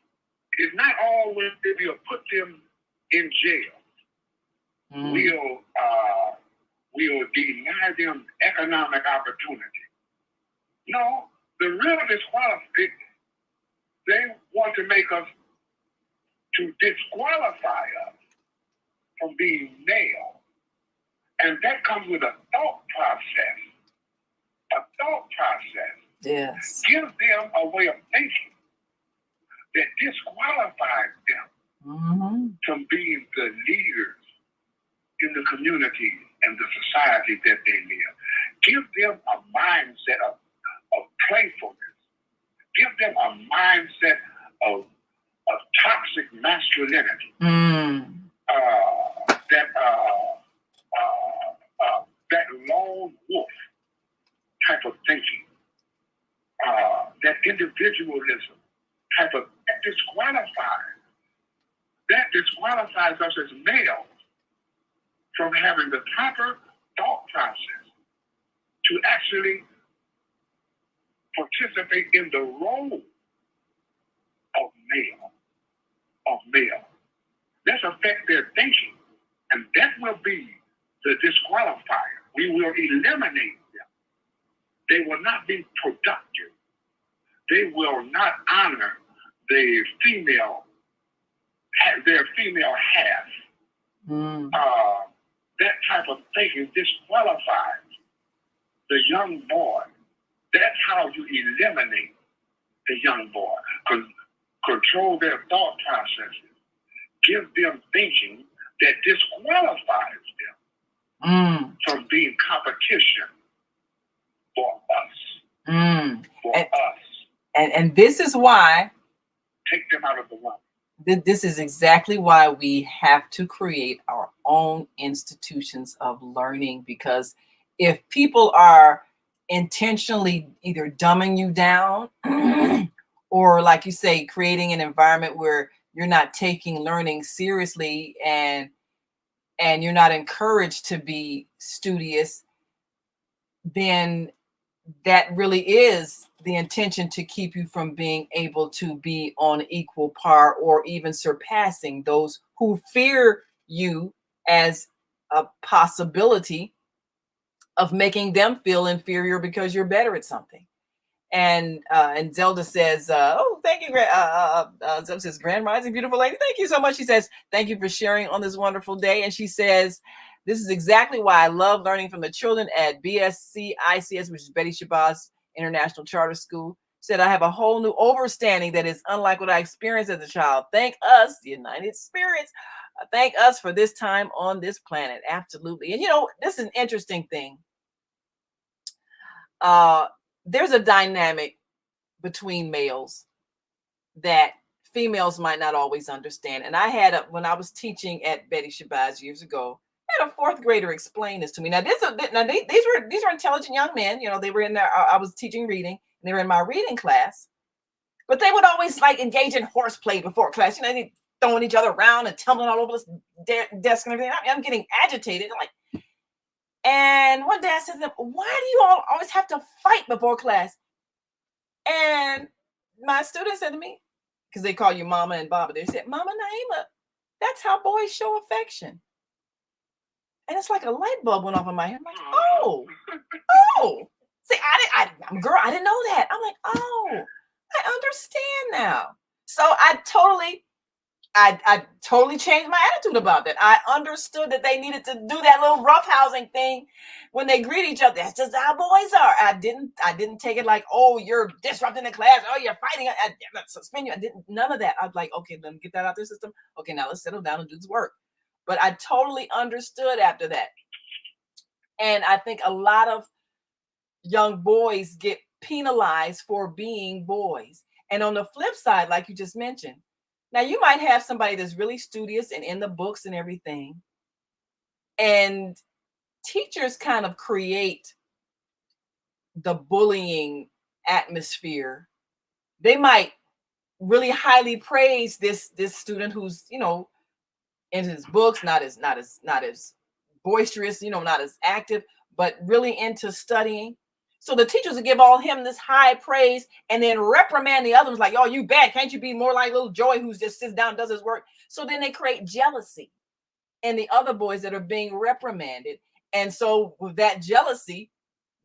is not always that we'll put them in jail. We'll deny them economic opportunity. No, the real disqualification, they want to make us, to disqualify us from being male. And that comes with a thought process. Yes. Give them a way of thinking that disqualifies them from being the leaders in the community and the society that they live. Give them a mindset of playfulness. Give them a mindset of toxic masculinity. That lone wolf type of thinking, that individualism type of, that disqualifies us as males from having the proper thought process to actually participate in the role of male. Let's affect their thinking, and that will be the disqualifier. We will eliminate them. They will not be productive. They will not honor their female half. That type of thinking disqualifies the young boy. That's how you eliminate the young boy. Control their thought processes. Give them thinking that disqualifies them from being competition for us. And this is why, take them out of the way. This is exactly why we have to create our own institutions of learning, because if people are intentionally either dumbing you down or, like you say, creating an environment where you're not taking learning seriously and you're not encouraged to be studious, then that really is the intention to keep you from being able to be on equal par or even surpassing those who fear you as a possibility of making them feel inferior because you're better at something. And Zelda says, oh, thank you. Zelda says, Grand Rising, beautiful lady. Thank you so much. She says, thank you for sharing on this wonderful day. And she says, this is exactly why I love learning from the children at BSC ICS, which is Betty Shabazz International Charter School. Said, I have a whole new understanding that is unlike what I experienced as a child. Thank us, the United Spirits. Thank us for this time on this planet. Absolutely. And, you know, this is an interesting thing. There's a dynamic between males that females might not always understand. And I had, when I was teaching at Betty Shabazz years ago, I had a fourth grader explain this to me. Now, these were intelligent young men. You know, they were in there. I was teaching reading, and they were in my reading class. But they would always like engage in horseplay before class. You know, they throwing each other around and tumbling all over this desk and everything. I'm getting agitated. I'm like, and one day I said to them, why do you all always have to fight before class? And my student said to me, because they call you Mama and Baba, they said, Mama Naima, that's how boys show affection. And it's like a light bulb went off in my head. I'm like, oh. See, I didn't know that. I'm like, oh, I understand now. So I totally changed my attitude about that. I understood that they needed to do that little roughhousing thing when they greet each other. That's just how boys are. I didn't take it like, oh, you're disrupting the class. Oh, you're fighting. I suspend you. None of that. I was like, okay, let me get that out of the system. Okay, now let's settle down and do this work. But I totally understood after that. And I think a lot of young boys get penalized for being boys. And on the flip side, like you just mentioned, now you might have somebody that's really studious and in the books and everything. And teachers kind of create the bullying atmosphere, they might really highly praise this student who's, you know, in his books, not as boisterous, you know, not as active, but really into studying. So the teachers would give all him this high praise and then reprimand the others like, oh, you bad. Can't you be more like little Joey who just sits down and does his work? So then they create jealousy in the other boys that are being reprimanded. And so with that jealousy,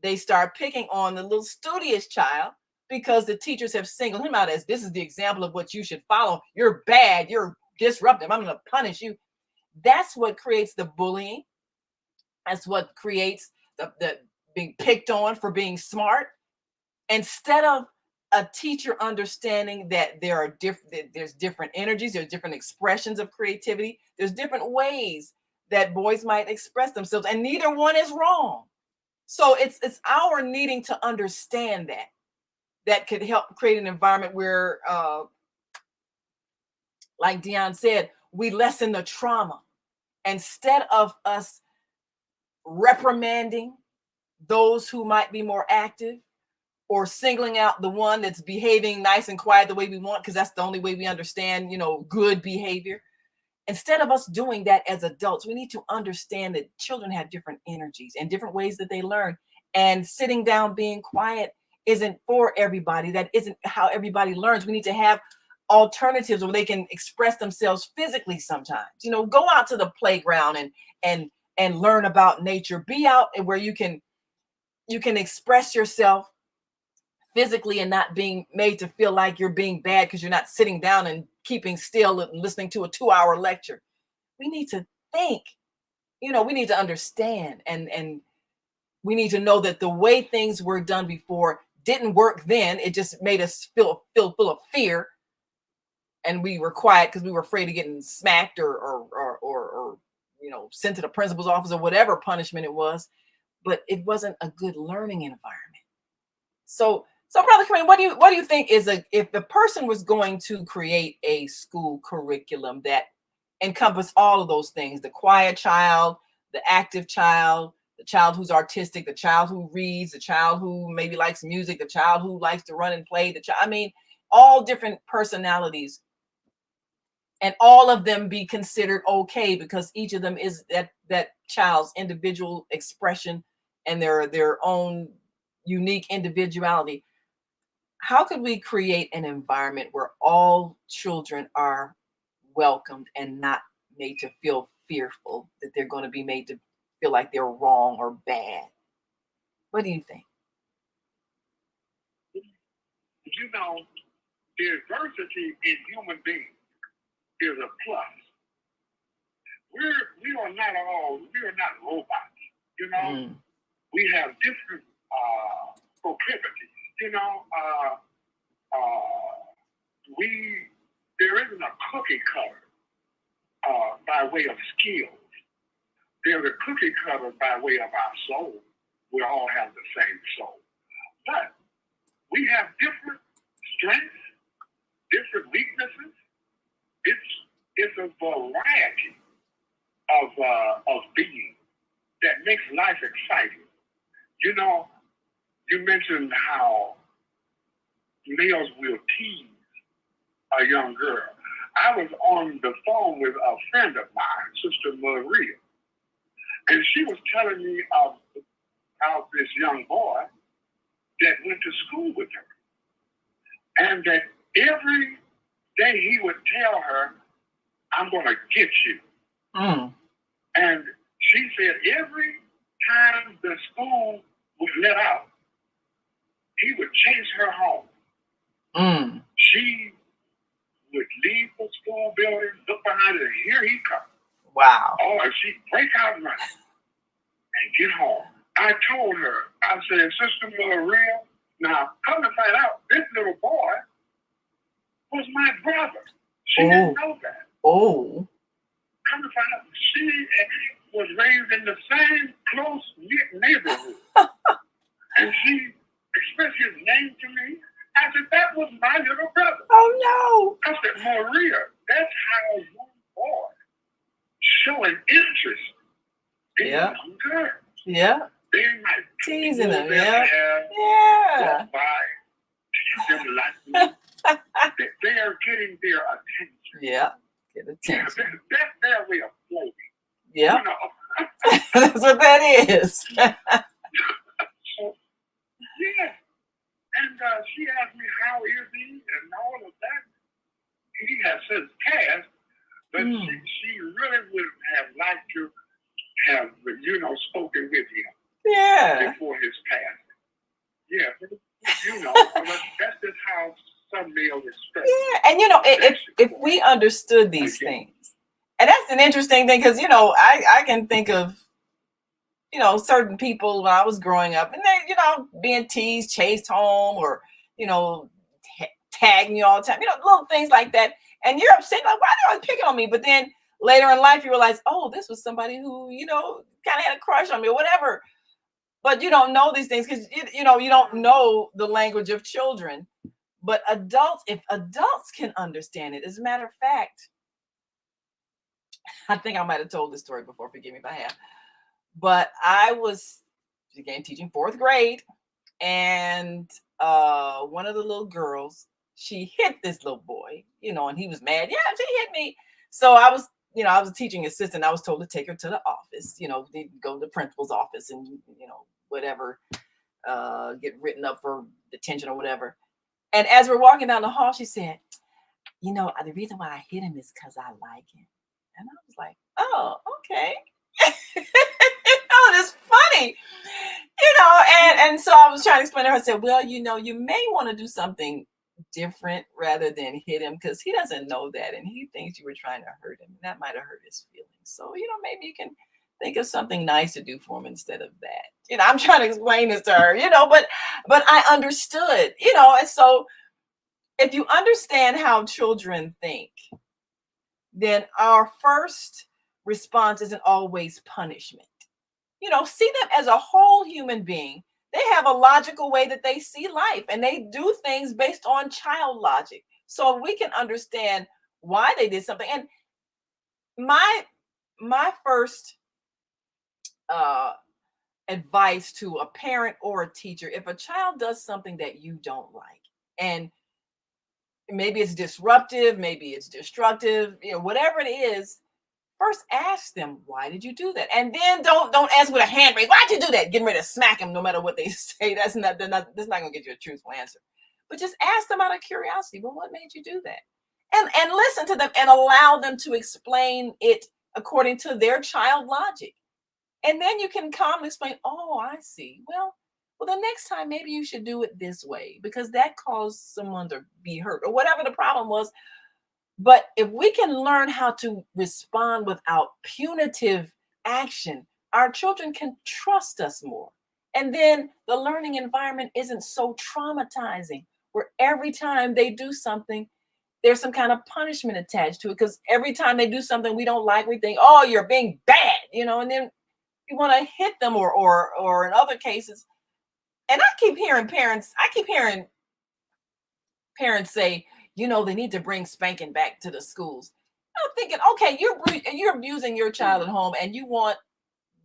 they start picking on the little studious child because the teachers have singled him out as this is the example of what you should follow. You're bad. You're disruptive. I'm going to punish you. That's what creates the bullying. That's what creates the being picked on for being smart. Instead of a teacher understanding that there's different energies, there's different expressions of creativity, there's different ways that boys might express themselves, and neither one is wrong. So it's our needing to understand that could help create an environment where, like Dionne said, we lessen the trauma. Instead of us reprimanding those who might be more active or singling out the one that's behaving nice and quiet the way we want, because that's the only way we understand, you know, good behavior. Instead of us doing that as adults, we need to understand that children have different energies and different ways that they learn. And sitting down, being quiet isn't for everybody. That isn't how everybody learns. We need to have alternatives where they can express themselves physically sometimes. You know, go out to the playground and learn about nature. Be out where you can express yourself physically and not being made to feel like you're being bad because you're not sitting down and keeping still and listening to a 2-hour lecture. We need to think, you know, we need to understand and we need to know that the way things were done before didn't work then. It just made us feel full of fear. And we were quiet because we were afraid of getting smacked or you know, sent to the principal's office or whatever punishment it was. But it wasn't a good learning environment. So Brother Kareem, what do you think is if the person was going to create a school curriculum that encompassed all of those things, the quiet child, the active child, the child who's artistic, the child who reads, the child who maybe likes music, the child who likes to run and play, all different personalities, and all of them be considered okay because each of them is that child's individual expression and their own unique individuality. How could we create an environment where all children are welcomed and not made to feel fearful that they're going to be made to feel like they're wrong or bad? What do you think? You know, diversity in human beings is a plus. We are not robots, you know. We have different proclivities, you know. There isn't a cookie cutter by way of skills. There's a cookie cutter by way of our soul. We all have the same soul, but we have different strengths, different weaknesses. It's a variety of being that makes life exciting. You know, you mentioned how males will tease a young girl. I was on the phone with a friend of mine, Sister Maria, and she was telling me about this young boy that went to school with her, and that every day he would tell her, "I'm going to get you." And she said every time the school would let out, he would chase her home. She would leave the school building, look behind her, and here he comes. Wow. Oh, and she'd break out running and get home. I told her, I said, Sister Maria, now come to find out, this little boy was my brother. She didn't know that. Come to find out, she was raised in the same close-knit neighborhood. And she expressed his name to me. I said, that was my little brother. Oh, no. I said, Maria, that's how a young boy showing interest in a young girl. Yeah. They might teasing them, their yeah. hair, Yeah. walk by, tease them like me. They are getting their attention. Yeah. Get Yeah, attention. that's their way of flowing. Yeah. You know. That's what that is. So, yeah. And she asked me, how is he? And all of that. He has since passed, but she really would have liked to have, spoken with him. Yeah. Before his passing. Yeah. That's just how some males express. Yeah. And, if we understood these things, and that's an interesting thing because, I can think of, certain people when I was growing up and they, being teased, chased home or, tagging you all the time, little things like that. And you're upset, like, why are they always picking on me? But then later in life, you realize, oh, this was somebody who, kind of had a crush on me or whatever. But you don't know these things because, you don't know the language of children. But if adults can understand it, as a matter of fact, I think I might have told this story before. Forgive me if I have. But I was, again, teaching 4th grade. And one of the little girls, she hit this little boy, and he was mad. Yeah, she hit me. So I was a teaching assistant. I was told to take her to the office, go to the principal's office and, whatever, get written up for detention or whatever. And as we're walking down the hall, she said, the reason why I hit him is because I like him. And I was like, oh, okay. Oh, that's funny. And so I was trying to explain to her, I said, well, you may want to do something different rather than hit him because he doesn't know that. And he thinks you were trying to hurt him. And that might have hurt his feelings. So, maybe you can think of something nice to do for him instead of that. I'm trying to explain this to her, but I understood, and so if you understand how children think, then our first response isn't always punishment. See them as a whole human being. They have a logical way that they see life and they do things based on child logic. So we can understand why they did something. And my first advice to a parent or a teacher, if a child does something that you don't like, and maybe it's disruptive, maybe it's destructive, whatever it is, first ask them, why did you do that? And then don't ask with a hand raise, why'd you do that? Getting ready to smack them no matter what they say. That's not going to get you a truthful answer. But just ask them out of curiosity, well, what made you do that? And listen to them and allow them to explain it according to their child logic. And then you can calmly explain, oh, I see. Well, the next time maybe you should do it this way because that caused someone to be hurt or whatever the problem was. But if we can learn how to respond without punitive action, our children can trust us more. And then the learning environment isn't so traumatizing where every time they do something, there's some kind of punishment attached to it. Because every time they do something we don't like, we think, oh, you're being bad, and then you want to hit them or in other cases. And I keep hearing parents say, they need to bring spanking back to the schools. I'm thinking, okay, you're abusing your child at home and you want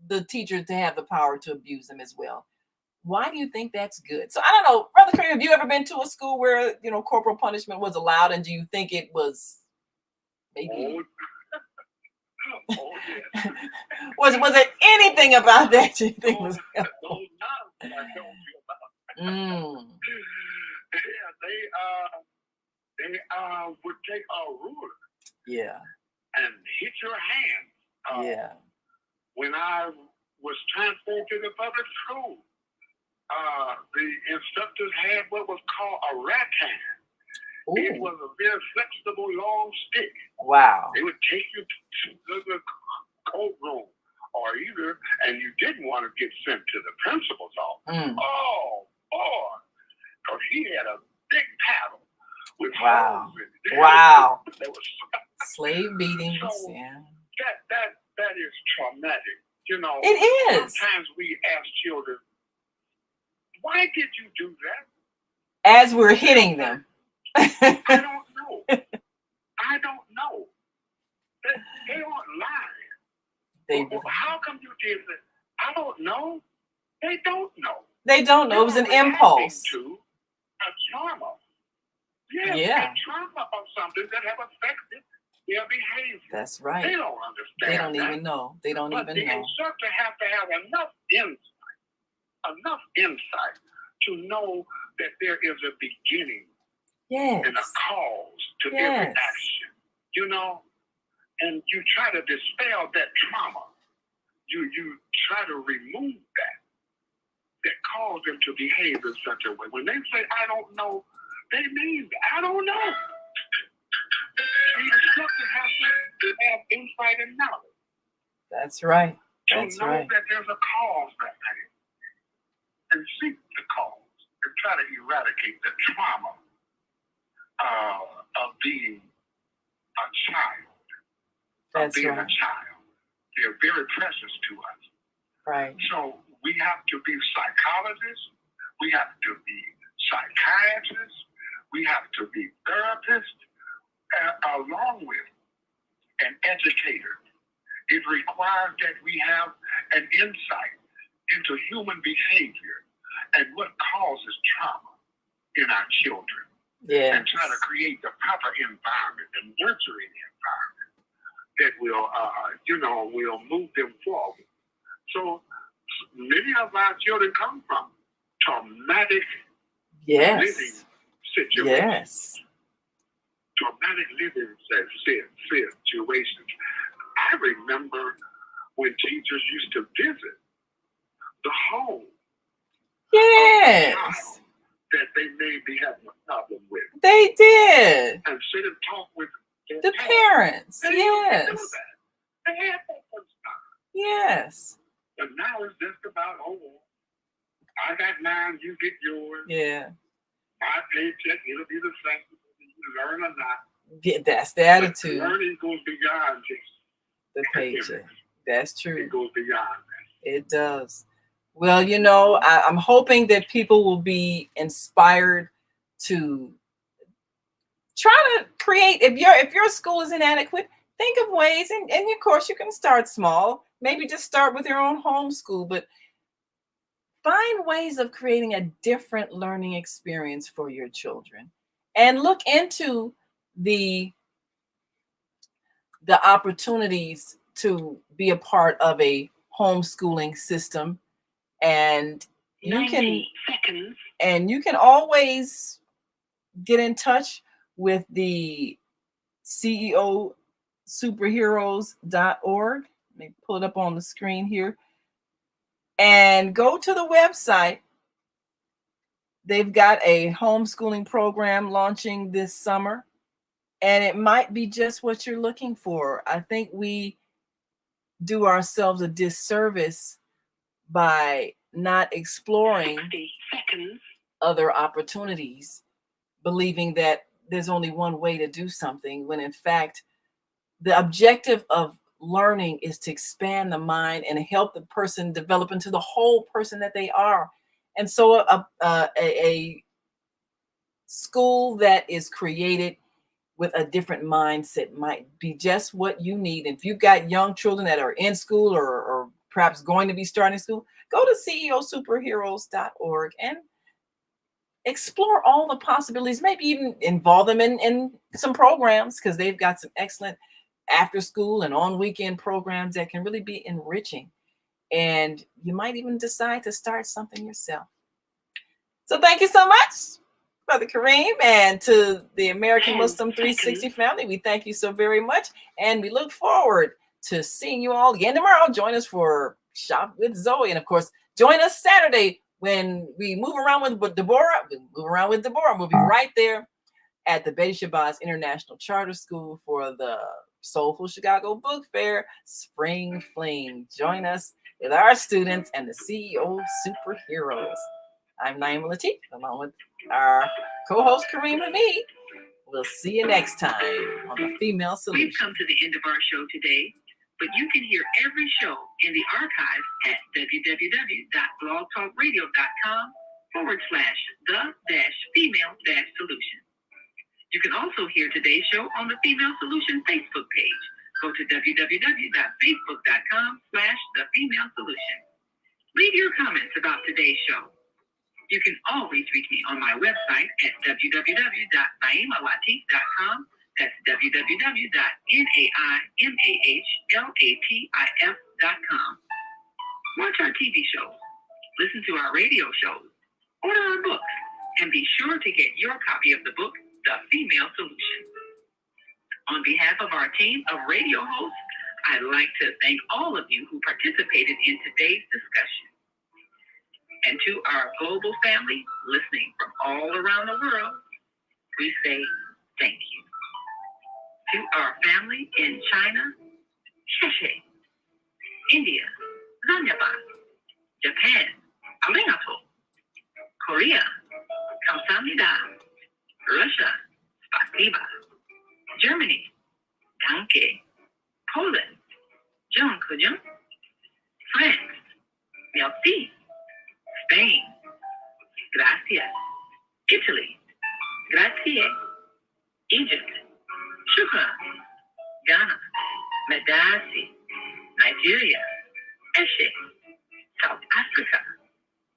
the teacher to have the power to abuse them as well. Why do you think that's good? So I don't know, Brother Kareem, have you ever been to a school where, corporal punishment was allowed? And do you think it was maybe... Oh, yes. was it anything about that you think was helpful? I don't feel about. Yeah, they would take a ruler. Yeah. And hit your hand. Yeah. When I was transferred to the public school, the instructors had what was called a rattan. Ooh. It was a very flexible, long stick. Wow. They would take you to the coat room and you didn't want to get sent to the principal's office. Oh, boy. Because he had a big paddle with holes in it. Wow. There was slave beatings. So yeah. That is traumatic. It is. Sometimes we ask children, why did you do that? As we're hitting them. I don't know. They aren't lying. How come you did that? I don't know. They don't know. They don't know. It was an impulse. To a trauma. Yes, Yeah. a trauma of something that have affected their behavior. That's right. They don't understand. They don't even know. They don't but even the know. instructor have to have enough insight to know that there is a beginning Yes. and a cause to Yes. every action, you know, and you try to dispel that trauma. You try to remove that caused them to behave in such a way. When they say, I don't know, they mean, I don't know. The instructor has to have insight and knowledge. That's right. To That's know right. that there's a cause behind it. And seek the cause and try to eradicate the trauma of being a child. That's of being right. a child. They're very precious to us. Right. So we have to be psychologists, we have to be psychiatrists, we have to be therapists, along with an educator. It requires that we have an insight into human behavior and what causes trauma in our children. Yeah. And try to create the proper environment, the nurturing environment that will, will move them forward. So many of our children come from traumatic living situations. Yes. Traumatic living situations. I remember when teachers used to visit the home Yes. that they may be having a problem with. They did. And sit and talk with The parents. They Yes. used to do that. They had that fun stuff. Yes. But now it's just about, I got mine, you get yours. Yeah. My paycheck, it'll be the same whether you learn or not. Yeah, that's the attitude. But learning goes beyond just the paycheck. That's true. It goes beyond that. It does. Well, I'm hoping that people will be inspired to try to create. If your school is inadequate, think of ways, and of course you can start small. Maybe just start with your own homeschool, but find ways of creating a different learning experience for your children, and look into the opportunities to be a part of a homeschooling system. And you can always get in touch with the CEO superheroes.org. Let me pull it up on the screen here. And go to the website. They've got a homeschooling program launching this summer, and it might be just what you're looking for. I think we do ourselves a disservice by not exploring other opportunities, believing that there's only one way to do something, when in fact, the objective of learning is to expand the mind and help the person develop into the whole person that they are. And so a school that is created with a different mindset might be just what you need. If you've got young children that are in school or perhaps going to be starting school, go to ceosuperheroes.org and explore all the possibilities. Maybe even involve them in some programs, because they've got some excellent after school and on weekend programs that can really be enriching. And you might even decide to start something yourself. So thank you so much, Brother Kareem, and to the American Muslim 360 family. We thank you so very much, and we look forward to seeing you all again tomorrow. Join us for Shop with Zoe, and of course, join us Saturday when we move around with Deborah. We'll be right there at the Betty Shabazz International Charter School for the Soulful Chicago Book Fair Spring Fling. Join us with our students and the CEO Superheroes. I'm Naima Latif, along with our co-host Kareem Hamid. We'll see you next time on The Female Solution. We've come to the end of our show today, but you can hear every show in the archive at www.blogtalkradio.com/the-female-solution. You can also hear today's show on the Female Solution Facebook page. Go to www.facebook.com/thefemalesolution. Leave your comments about today's show. You can always reach me on my website at www.naimalatif.com. That's www.naimalatif.com. Watch our TV shows, listen to our radio shows, order our books, and be sure to get your copy of the book, The Female Solution. On behalf of our team of radio hosts, I'd like to thank all of you who participated in today's discussion. And to our global family listening from all around the world, we say thank you. To our family in China, Sheshe, India, Zanyaba, Japan, Arigato, Korea, Kamsamnida, Russia, Spasiba, Germany, Danke, Poland, John, France, Merci, Spain, Gracias, Italy, Grazie, Egypt, Shukran, Ghana, Medasi, Nigeria, Eshe, South Africa,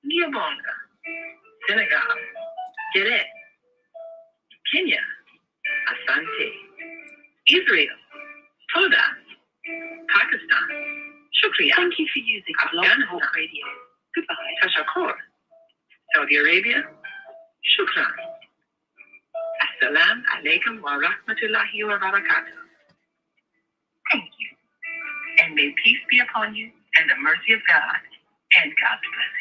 Gabonga, Senegal, Geret, Kenya, Asante, Israel, Toda, Pakistan, Shukriya. Thank you for using Afghanistan Radio. Goodbye. Tashakur, Saudi Arabia, Shukran. Assalamu alaikum wa rahmatullahi wa barakatuh. Thank you. And may peace be upon you and the mercy of God and God's blessing.